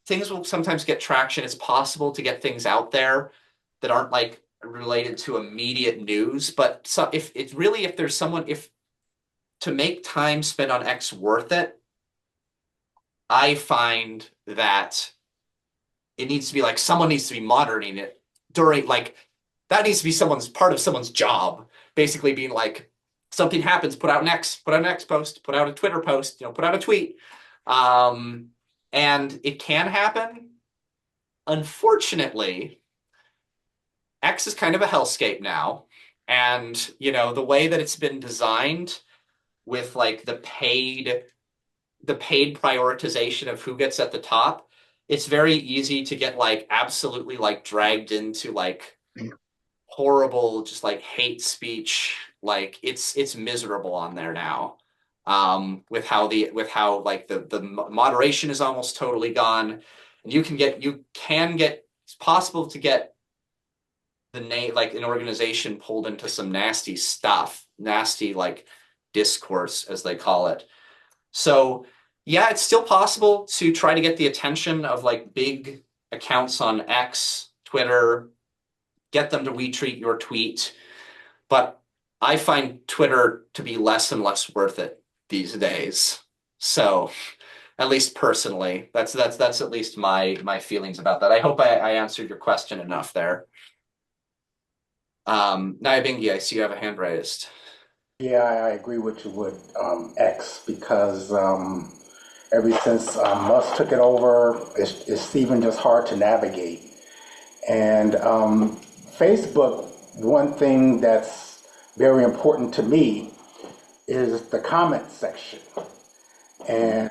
S3: things will sometimes get traction. It's possible to get things out there that aren't like related to immediate news. But so if there's someone, to make time spent on X worth it, I find that it needs to be like someone needs to be monitoring it during, like that needs to be part of someone's job, basically being like, something happens, put out an X post, put out a Twitter post, you know, put out a tweet. And it can happen. Unfortunately, X is kind of a hellscape now. And, you know, the way that it's been designed with like the paid prioritization of who gets at the top, it's very easy to get like absolutely like dragged into like horrible, just like hate speech. Like it's miserable on there now. With how like the moderation is almost totally gone. And it's possible to get the name, like an organization pulled into some nasty stuff, nasty like discourse as they call it. So yeah, it's still possible to try to get the attention of like big accounts on X, Twitter, get them to retweet your tweet. But I find Twitter to be less and less worth it these days. So at least personally, that's at least my feelings about that. I hope I answered your question enough there. Nyabinghi, I see you have a hand raised.
S4: Yeah, I agree with you with X because ever since Musk took it over, it's even just hard to navigate. And Facebook, one thing that's very important to me is the comment section. And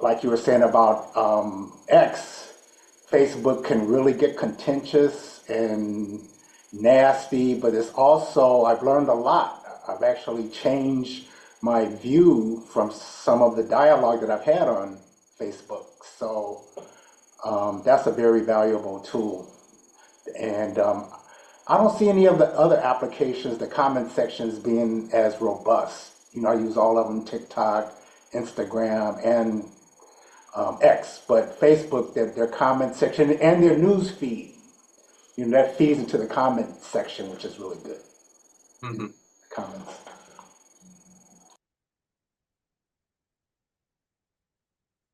S4: like you were saying about X, Facebook can really get contentious and nasty, but it's also, I've learned a lot. I've actually changed my view from some of the dialogue that I've had on Facebook. So that's a very valuable tool. And I don't see any of the other applications, the comment sections being as robust. You know, I use all of them, TikTok, Instagram, and X, but Facebook, their comment section and their news feed, you know, that feeds into the comment section, which is really good.
S3: Mm-hmm.
S4: Comments.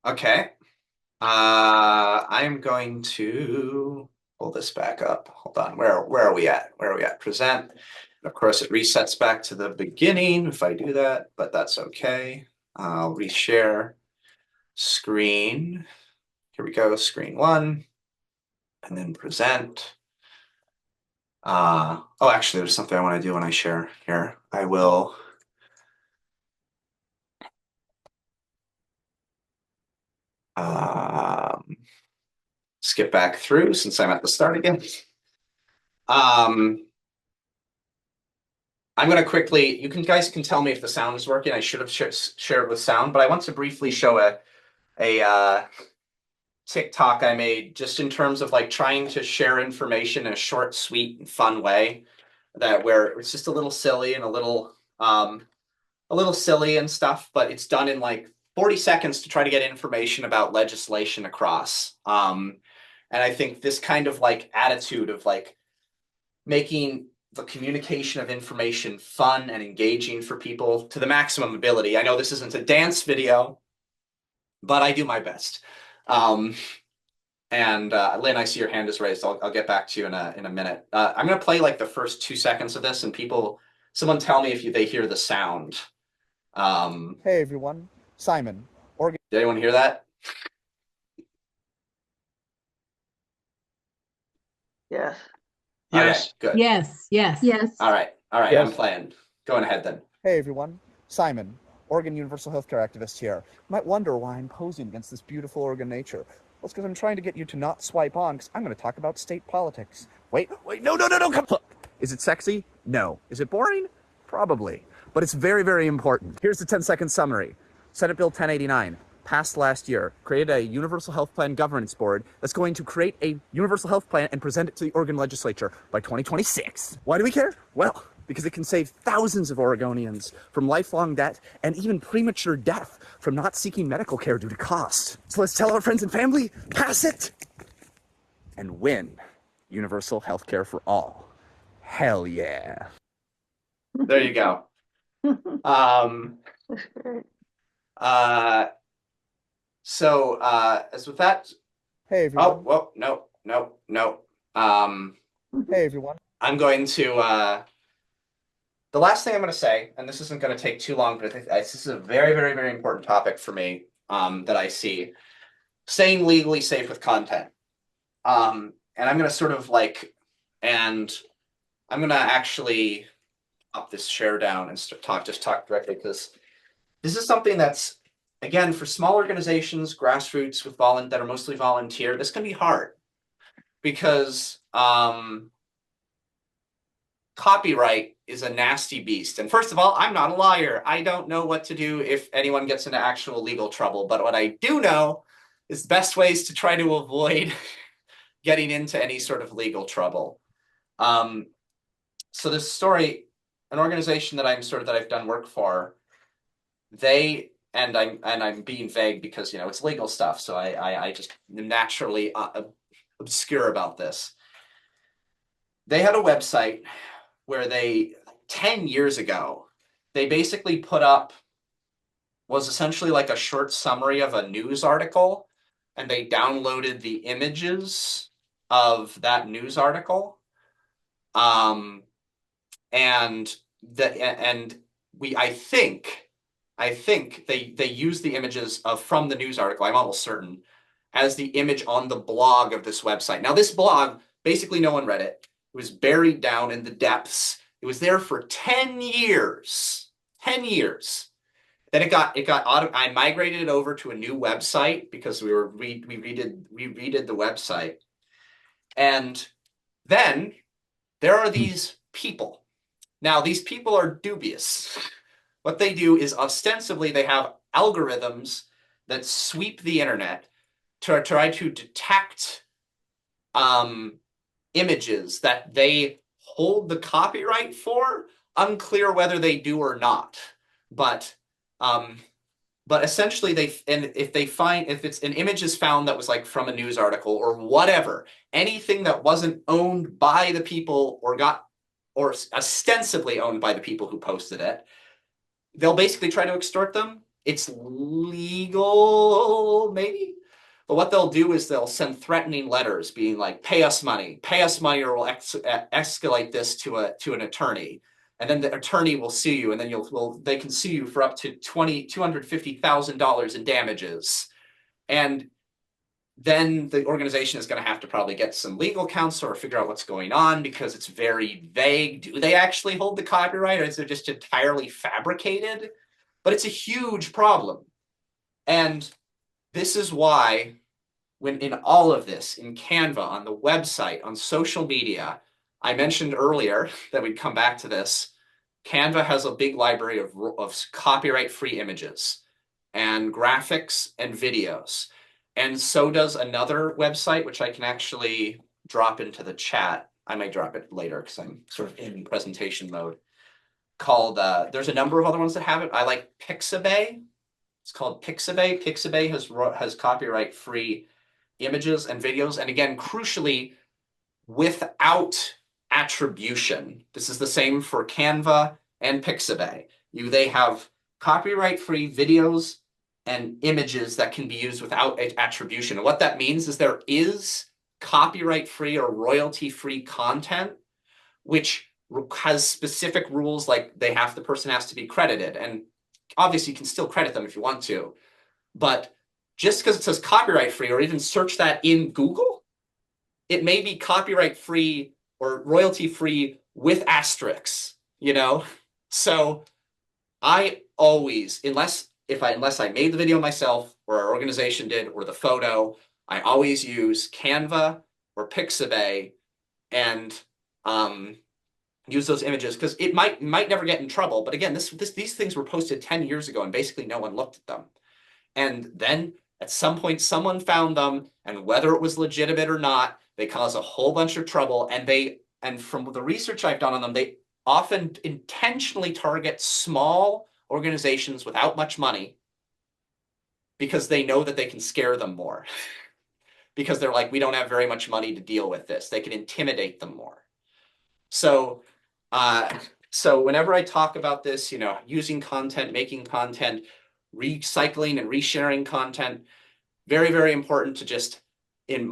S3: Okay. I'm going to pull this back up. Hold on. Where are we at? Where are we at? Present. And of course, it resets back to the beginning if I do that, but that's okay. I'll reshare. screen. Here we go, screen 1, and then present. Oh, actually, there's something I want to do when I share here. I will. Skip back through since I'm at the start again. I'm going to quickly, guys can tell me if the sound is working. I should have shared with sound, but I want to briefly show a TikTok I made just in terms of like trying to share information in a short, sweet, and fun way where it's just a little silly and a little silly and stuff, but it's done in like 40 seconds to try to get information about legislation across. And I think this kind of like attitude of like making the communication of information fun and engaging for people to the maximum ability. I know this isn't a dance video, but I do my best. And Lynn, I see your hand is raised. I'll get back to you in a minute. I'm going to play like the first 2 seconds of this, and someone tell me if they hear the sound.
S9: Hey everyone, Simon.
S3: Did anyone hear that?
S6: Yes.
S2: Yes.
S3: Okay, good.
S10: Yes, yes.
S11: Yes.
S3: All right,
S1: Yes.
S3: I'm playing. Going ahead then.
S9: Hey everyone, Simon, Oregon Universal Healthcare activist here. You might wonder why I'm posing against this beautiful Oregon nature. Well, it's because I'm trying to get you to not swipe on, because I'm going to talk about state politics. Wait, no, come look. Is it sexy? No. Is it boring? Probably. But it's very, very important. Here's the 10-second summary. Senate Bill 1089. Passed last year, created a Universal Health Plan Governance Board that's going to create a Universal Health Plan and present it to the Oregon Legislature by 2026. Why do we care? Well, because it can save thousands of Oregonians from lifelong debt and even premature death from not seeking medical care due to cost. So let's tell our friends and family, pass it and win universal health care for all. Hell yeah.
S3: There you go.
S6: That's great.
S3: So as with that,
S9: Hey everyone.
S3: oh, well, no.
S9: Hey everyone.
S3: I'm going to, the last thing I'm going to say, and this isn't going to take too long, but I think this is a very, very, very important topic for me that I see. Staying legally safe with content. And I'm going to sort of like, and I'm going to actually up this share down and just talk directly, because this is something that's, again, for small organizations, grassroots with that are mostly volunteer, this can be hard because copyright is a nasty beast. And first of all, I'm not a lawyer. I don't know what to do if anyone gets into actual legal trouble. But what I do know is the best ways to try to avoid getting into any sort of legal trouble. So this story, an organization that I've done work for, and I'm being vague because, it's legal stuff. So I just am naturally obscure about this. They had a website where 10 years ago, they basically put up, was essentially like a short summary of a news article, and they downloaded the images of that news article. I think they used the images from the news article, I'm almost certain, as the image on the blog of this website. Now, this blog, basically no one read it. It was buried down in the depths. It was there for 10 years. 10 years. Then I migrated it over to a new website because we redid the website. And then there are these people. Now, these people are dubious. What they do is ostensibly they have algorithms that sweep the internet to try to detect images that they hold the copyright for. Unclear whether they do or not. But essentially if it's an image is found that was like from a news article or whatever, anything that wasn't owned by the people or ostensibly owned by the people who posted it, they'll basically try to extort them. It's legal, maybe. But what they'll do is they'll send threatening letters being like, pay us money, or we'll escalate this to an attorney. And then the attorney will sue you, and then they can sue you for up to $250,000 in damages. And then the organization is going to have to probably get some legal counsel or figure out what's going on because it's very vague. Do they actually hold the copyright, or is it just entirely fabricated? But it's a huge problem. And this is why when in all of this, in Canva, on the website, on social media, I mentioned earlier that we'd come back to this, Canva has a big library of copyright-free images and graphics and videos. And so does another website, which I can actually drop into the chat. I might drop it later because I'm sort of in presentation mode. Called, there's a number of other ones that have it. I like Pixabay. It's called Pixabay. Pixabay has copyright-free images and videos. And again, crucially, without attribution. This is the same for Canva and Pixabay. They have copyright-free videos and images that can be used without attribution. And what that means is there is copyright-free or royalty-free content, which has specific rules, like the person has to be credited. And obviously you can still credit them if you want to, but just because it says copyright-free, or even search that in Google, it may be copyright-free or royalty-free with asterisks, you know? So I always, unless I made the video myself, or our organization did, or the photo, I always use Canva or Pixabay and use those images, because it might never get in trouble. But again, these things were posted 10 years ago and basically no one looked at them. And then at some point someone found them, and whether it was legitimate or not, they cause a whole bunch of trouble. And from the research I've done on them, they often intentionally target small organizations without much money because they know that they can scare them more. Because they're like, we don't have very much money to deal with this. They can intimidate them more. So whenever I talk about this, using content, making content, recycling and resharing content, very, very important to just, it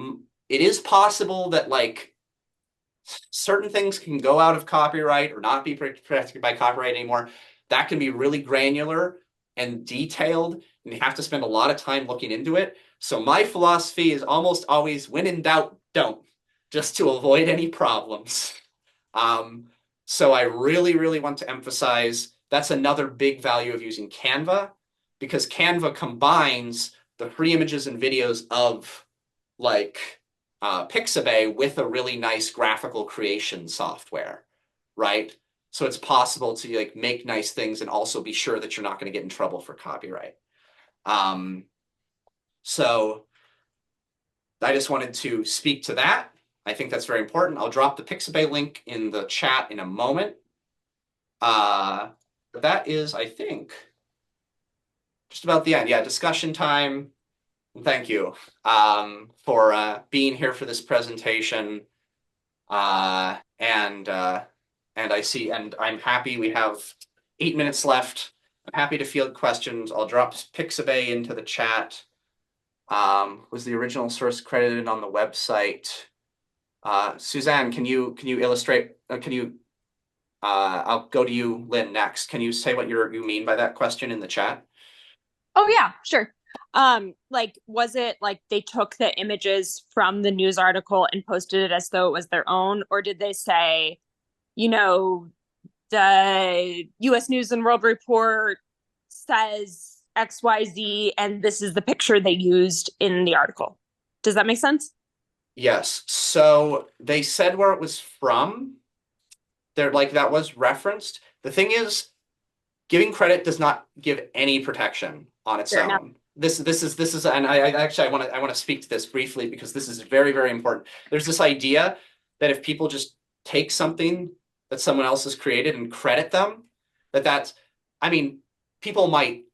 S3: is possible that like certain things can go out of copyright or not be protected by copyright anymore. That can be really granular and detailed, and you have to spend a lot of time looking into it. So my philosophy is almost always, when in doubt, don't, just to avoid any problems. So I really, really want to emphasize that's another big value of using Canva, because Canva combines the free images and videos of like Pixabay with a really nice graphical creation software, right? So it's possible to like make nice things and also be sure that you're not going to get in trouble for copyright. So I just wanted to speak to that. I think that's very important. I'll drop the Pixabay link in the chat in a moment. But that is, I think, just about the end. Yeah, discussion time. Thank you for being here for this presentation. And I'm happy we have 8 minutes left. I'm happy to field questions. I'll drop Pixabay into the chat. Was the original source credited on the website? Suzanne, can you illustrate? I'll go to you, Lynn, next. Can you say what you mean by that question in the chat?
S5: Oh yeah, sure. Like, was it like they took the images from the news article and posted it as though it was their own, or did they say, the U.S. News and World Report says XYZ, and this is the picture they used in the article? Does that make sense?
S3: Yes. So they said where it was from. They're like, that was referenced. The thing is, giving credit does not give any protection on its own. This is, and I want to speak to this briefly because this is very, very important. There's this idea that if people just take something that someone else has created and credit them, people might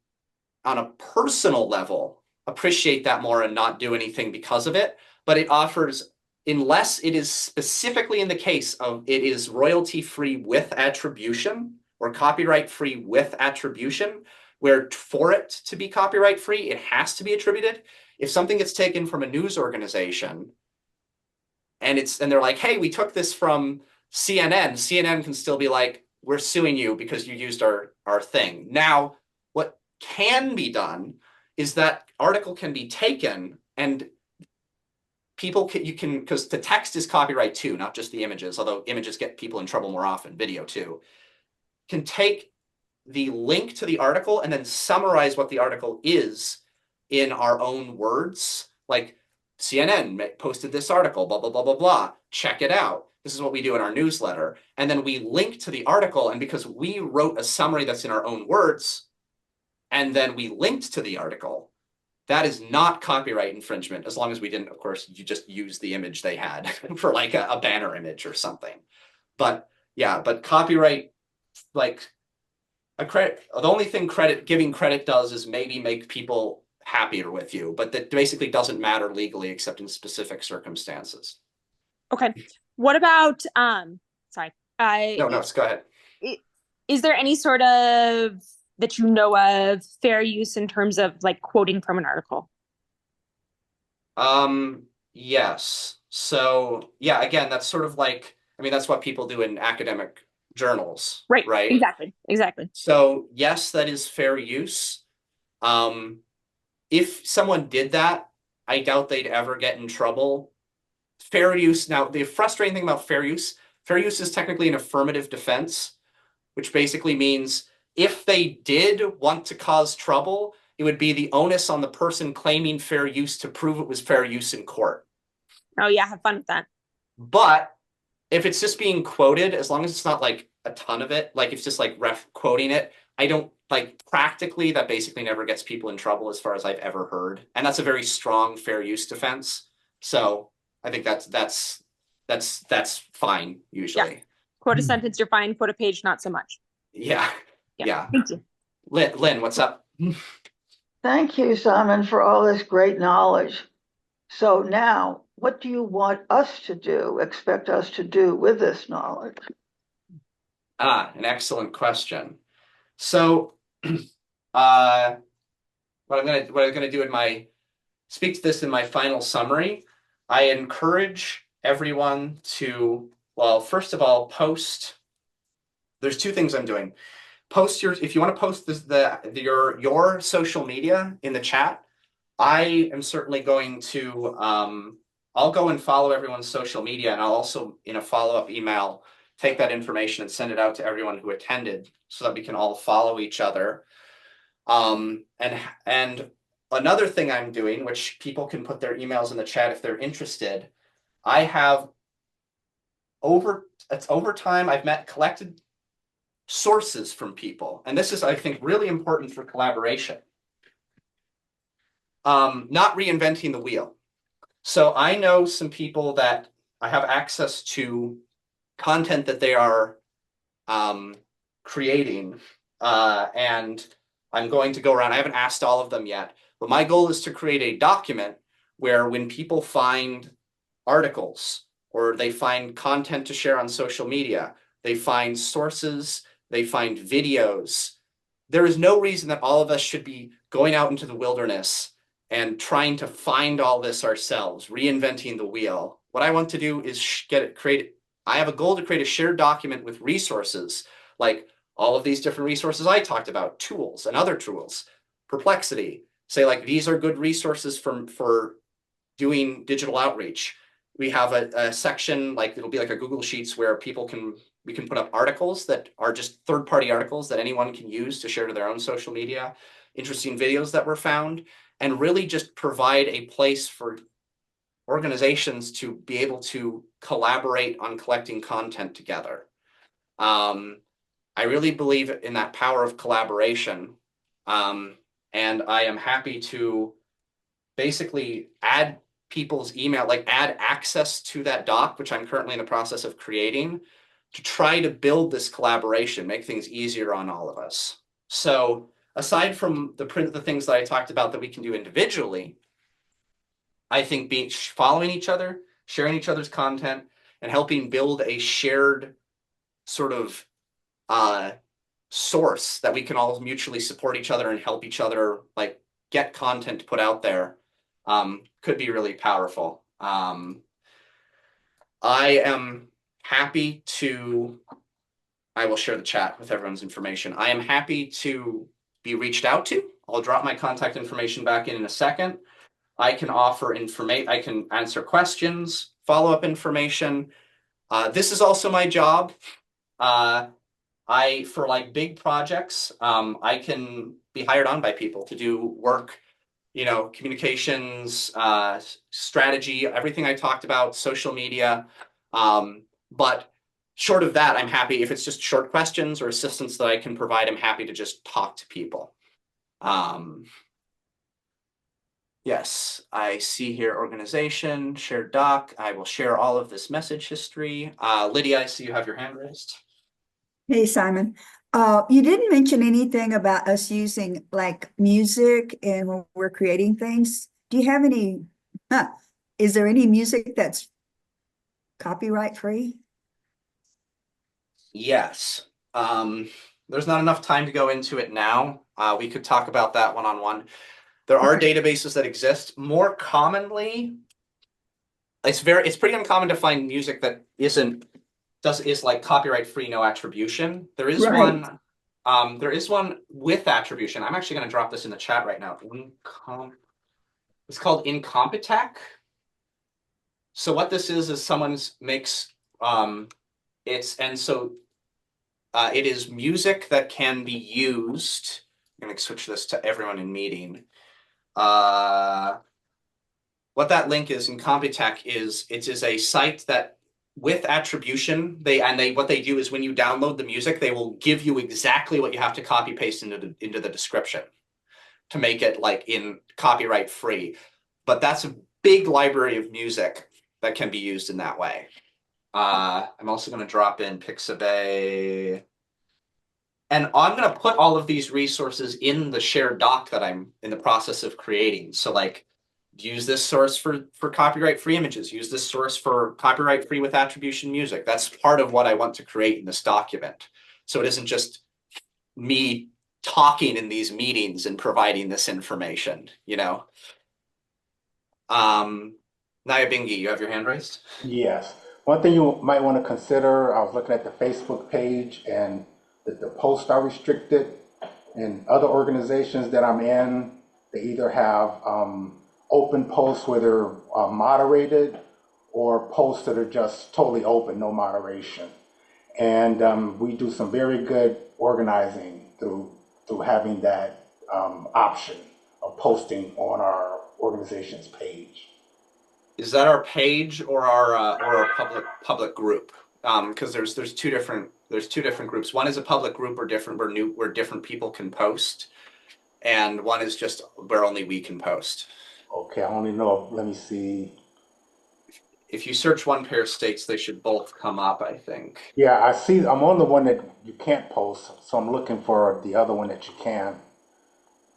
S3: on a personal level appreciate that more and not do anything because of it. But it offers, unless it is specifically in the case of it is royalty-free with attribution or copyright-free with attribution, where for it to be copyright-free, it has to be attributed. If something gets taken from a news organization and they're like, hey, we took this from CNN can still be like, we're suing you because you used our thing. Now, what can be done is that article can be taken and people can, because the text is copyright too, not just the images, although images get people in trouble more often, video too, can take the link to the article and then summarize what the article is in our own words. Like CNN posted this article, blah, blah, blah, blah, blah. Check it out. This is what we do in our newsletter. And then we link to the article. And because we wrote a summary that's in our own words, and then we linked to the article, that is not copyright infringement, as long as we didn't, of course, you just use the image they had for like a banner image or something. But yeah, but copyright, like a credit, the only thing giving credit does is maybe make people happier with you, but that basically doesn't matter legally except in specific circumstances.
S5: Okay. What about, sorry.
S3: No, go ahead.
S5: Is there any sort of, that you know of, fair use in terms of like quoting from an article?
S3: Yes. So yeah, again, that's sort of like, I mean, that's what people do in academic journals.
S5: Right.
S3: Right.
S5: Exactly.
S3: So yes, that is fair use. If someone did that, I doubt they'd ever get in trouble. Fair use. Now, the frustrating thing about fair use is technically an affirmative defense, which basically means if they did want to cause trouble, it would be the onus on the person claiming fair use to prove it was fair use in court.
S5: Oh yeah, have fun with that.
S3: But if it's just being quoted, as long as it's not like a ton of it, like it's just like quoting it, I don't like practically that basically never gets people in trouble as far as I've ever heard. And that's a very strong fair use defense. So I think that's fine usually.
S5: Yeah. Quote a sentence, you're fine. Quote a page, not so much.
S3: Yeah.
S5: Thank you.
S3: Lynn, what's up?
S6: Thank you, Simon, for all this great knowledge. So now, what do you want us to do, expect us to do with this knowledge?
S3: An excellent question. So what I'm gonna do speak to this in my final summary. I encourage everyone to, well, first of all, there's two things I'm doing. If you want to post your social media in the chat, I am certainly going to, I'll go and follow everyone's social media, and I'll also, in a follow-up email, take that information and send it out to everyone who attended so that we can all follow each other. And another thing I'm doing, which people can put their emails in the chat if they're interested, I have over time, I've collected sources from people. And this is, I think, really important for collaboration. Not reinventing the wheel. So I know some people that I have access to content that they are creating, and I'm going to go around. I haven't asked all of them yet, but my goal is to create a document where when people find articles or they find content to share on social media, they find sources, they find videos, there is no reason that all of us should be going out into the wilderness and trying to find all this ourselves, reinventing the wheel. What I want to do is I have a goal to create a shared document with resources, like all of these different resources I talked about, tools and other tools, Perplexity, say like, these are good resources for doing digital outreach. We have a section, like it'll be like a Google Sheets where we can put up articles that are just third-party articles that anyone can use to share to their own social media, interesting videos that were found, and really just provide a place for organizations to be able to collaborate on collecting content together. I really believe in that power of collaboration. And I am happy to basically add people's email, like add access to that doc, which I'm currently in the process of creating, to try to build this collaboration, make things easier on all of us. So aside from the things that I talked about that we can do individually, I think following each other, sharing each other's content, and helping build a shared sort of source that we can all mutually support each other and help each other like get content put out there could be really powerful. I am happy to, I will share the chat with everyone's information. I am happy to be reached out to. I'll drop my contact information back in a second. I can offer information. I can answer questions, follow-up information. This is also my job. For like big projects, I can be hired on by people to do work, communications, strategy, everything I talked about, social media. But short of that, I'm happy if it's just short questions or assistance that I can provide, I'm happy to just talk to people. Yes, I see here organization, shared doc. I will share all of this message history. Lydia, I see you have your hand raised.
S8: Hey, Simon. You didn't mention anything about us using like music and when we're creating things. Do you have any, is there any music that's copyright free?
S3: Yes. There's not enough time to go into it now. We could talk about that one-on-one. There are databases that exist. More commonly, it's pretty uncommon to find music that is like copyright free, no attribution. There is one. There is one with attribution. I'm actually going to drop this in the chat right now. It's called Incompetech. So what this is someone makes it is music that can be used. I'm going to switch this to everyone in meeting. What that link is, Incompetech, it is a site that with attribution, what they do is when you download the music, they will give you exactly what you have to copy paste into the description to make it like in copyright free. But that's a big library of music that can be used in that way. I'm also going to drop in Pixabay. And I'm going to put all of these resources in the shared doc that I'm in the process of creating. So like, use this source for copyright free images, use this source for copyright free with attribution music. That's part of what I want to create in this document. So it isn't just me talking in these meetings and providing this information, Naya Bingi, you have your hand raised?
S4: Yes. One thing you might want to consider, I was looking at the Facebook page and the posts are restricted. And other organizations that I'm in, they either have open posts where they're moderated or posts that are just totally open, no moderation. And we do some very good organizing through having that option of posting on our organization's page.
S3: Is that our page or our public group? Because there's two different groups. One is a public group where different people can post, and one is just where only we can post.
S4: Okay, I only know. Let me see.
S3: If you search One Pair States, they should both come up, I think.
S4: Yeah, I see. I'm on the one that you can't post, so I'm looking for the other one that you can.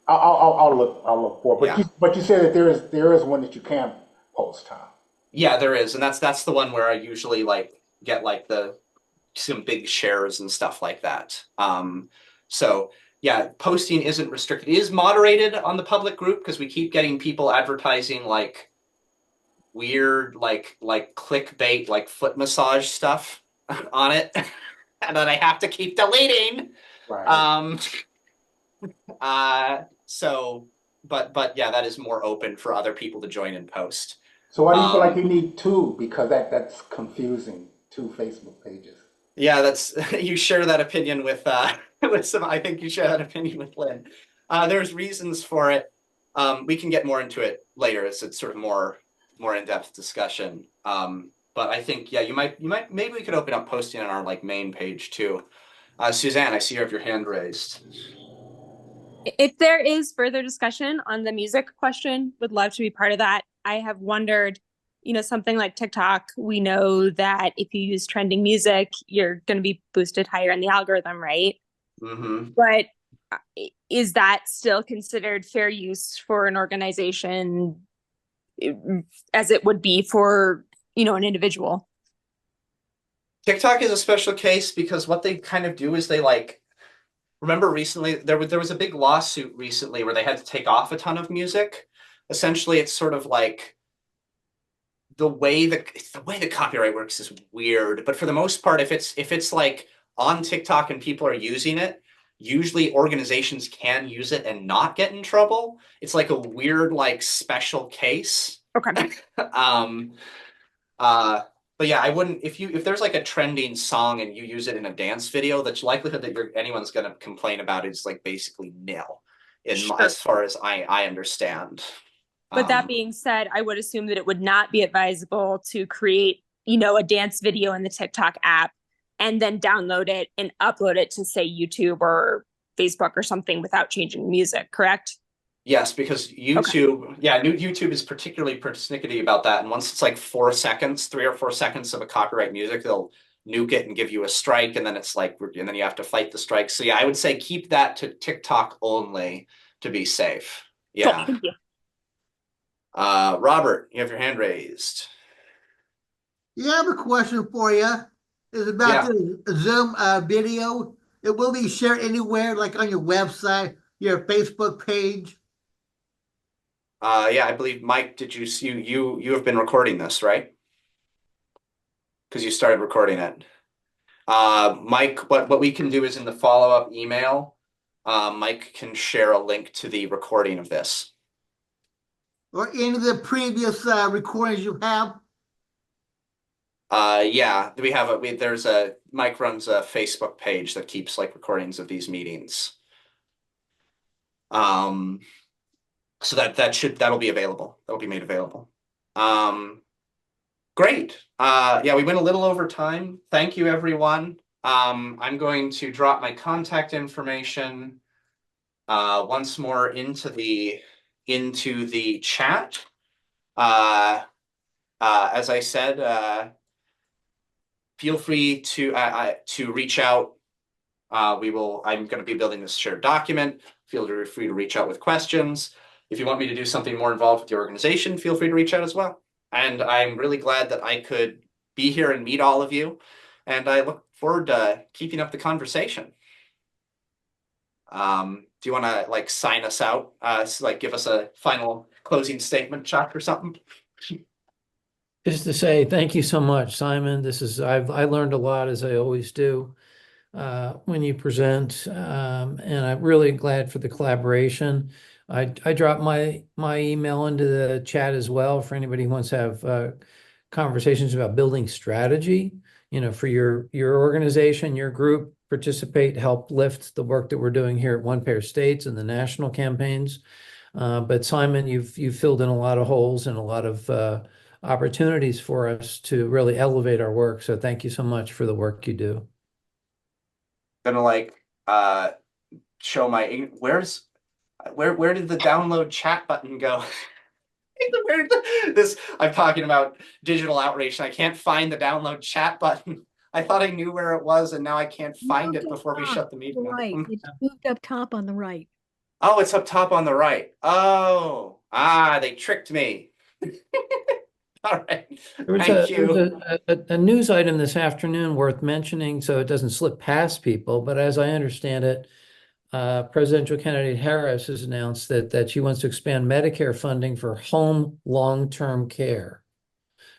S4: I'll look for it. But you said that there is one that you can post, huh?
S3: Yeah, there is, and that's the one where I usually get some big shares and stuff like that. So yeah, posting isn't restricted. It is moderated on the public group because we keep getting people advertising like weird like clickbait, like foot massage stuff on it, and then I have to keep deleting.
S4: Right.
S3: But yeah, that is more open for other people to join and post.
S4: So why do you feel like you need two? Because that's confusing, two Facebook pages.
S3: Yeah, that's you share that opinion with some. I think you share that opinion with Lynn. There's reasons for it. We can get more into it later as it's sort of more in-depth discussion. But I think you might maybe we could open up posting on our main page too. Suzanne, I see you have your hand raised.
S5: If there is further discussion on the music question, would love to be part of that. I have wondered, something like TikTok, we know that if you use trending music, you're going to be boosted higher in the algorithm, right?
S3: Mm-hmm.
S5: But is that still considered fair use for an organization as it would be for, an individual?
S3: TikTok is a special case because what they kind of do is they remember recently there was a big lawsuit recently where they had to take off a ton of music. Essentially, it's sort of like the way the copyright works is weird, but for the most part, if it's like on TikTok and people are using it, usually organizations can use it and not get in trouble. It's like a weird, like special case.
S5: Okay.
S3: But yeah, I wouldn't, if there's like a trending song and you use it in a dance video, the likelihood that anyone's gonna complain about it is like basically nil,
S5: Sure.
S3: as far as I understand.
S5: But that being said, I would assume that it would not be advisable to create, a dance video in the TikTok app and then download it and upload it to, say, YouTube or Facebook or something without changing music, correct?
S3: Yes, because YouTube, YouTube is particularly persnickety about that. And once it's like 4 seconds, 3 or 4 seconds of a copyright music, they'll nuke it and give you a strike. And then it's like, and then you have to fight the strike. So yeah, I would say keep that to TikTok only to be safe. Yeah.
S5: Cool, thank you.
S3: Robert, you have your hand raised.
S7: Yeah, I have a question for you. It's about the Zoom video. It will be shared anywhere, like on your website, your Facebook page.
S3: Yeah, I believe Mike, did you see you have been recording this, right? Because you started recording it. Mike, what we can do is in the follow-up email, Mike can share a link to the recording of this.
S7: Or any of the previous recordings you have?
S3: Yeah, we have Mike runs a Facebook page that keeps like recordings of these meetings. So that'll be available. That'll be made available. Great. Yeah, we went a little over time. Thank you, everyone. I'm going to drop my contact information once more into the chat. As I said, feel free to reach out. I'm going to be building this shared document. Feel free to reach out with questions. If you want me to do something more involved with your organization, feel free to reach out as well. And I'm really glad that I could be here and meet all of you. And I look forward to keeping up the conversation. Do you want to like sign us out? Like give us a final closing statement, Chuck, or something?
S1: Just to say thank you so much, Simon. I learned a lot, as I always do, when you present, and I'm really glad for the collaboration. I dropped my email into the chat as well for anybody who wants to have conversations about building strategy, for your organization, your group, participate, help lift the work that we're doing here at One Pair States and the national campaigns. But Simon, you've filled in a lot of holes and a lot of opportunities for us to really elevate our work. So thank you so much for the work you do.
S3: Gonna show my where did the download chat button go? I'm talking about digital outreach and I can't find the download chat button. I thought I knew where it was and now I can't find it before we shut the meeting.
S10: Right, it's moved up top on the right.
S3: Oh, it's up top on the right. Oh, they tricked me. All right. Thank you.
S1: There was a news item this afternoon worth mentioning so it doesn't slip past people, but as I understand it, Presidential candidate Harris has announced that she wants to expand Medicare funding for home long-term care,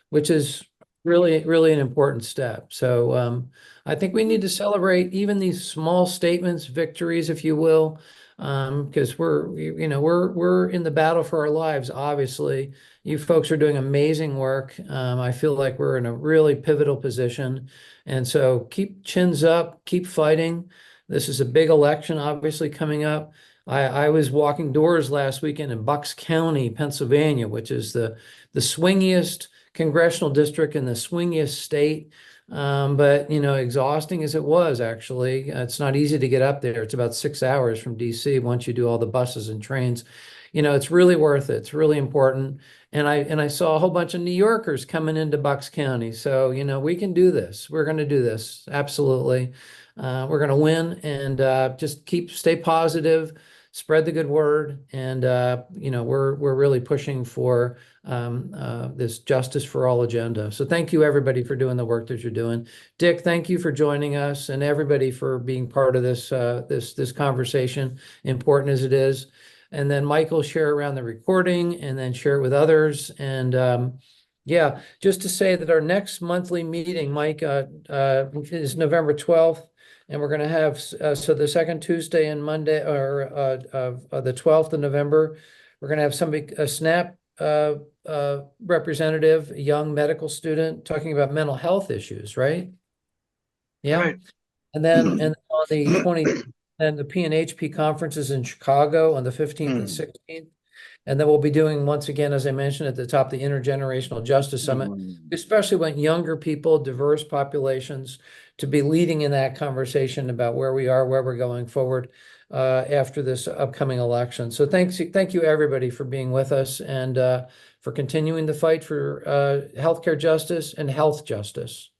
S1: which is really, really an important step. So I think we need to celebrate even these small statements, victories, if you will, because we're in the battle for our lives, obviously. You folks are doing amazing work. I feel like we're in a really pivotal position. And so keep chins up, keep fighting. This is a big election, obviously, coming up. I was walking doors last weekend in Bucks County, Pennsylvania, which is the swingiest congressional district in the swingiest state. But, exhausting as it was, actually, it's not easy to get up there. It's about 6 hours from DC once you do all the buses and trains. It's really worth it. It's really important. And I saw a whole bunch of New Yorkers coming into Bucks County. So, we can do this. We're going to do this. Absolutely. We're going to win, and just stay positive, spread the good word. And, we're really pushing for this Justice for All agenda. So thank you, everybody, for doing the work that you're doing. Dick, thank you for joining us, and everybody for being part of this, this conversation, important as it is. And then Michael share around the recording and then share it with others. And yeah, just to say that our next monthly meeting, Mike, is November 12th. And we're going to have, so the second Tuesday and Monday, or the 12th of November, we're going to have somebody, a SNAP representative, a young medical student, talking about mental health issues, right? Yeah.
S2: Right.
S1: And then and on the 20th, and the PNHP conference is in Chicago on the 15th and 16th. And then we'll be doing, once again, as I mentioned at the top, the Intergenerational Justice Summit, especially when younger people, diverse populations, to be leading in that conversation about where we are, where we're going forward after this upcoming election. So thank you everybody for being with us and for continuing the fight for healthcare justice and health justice.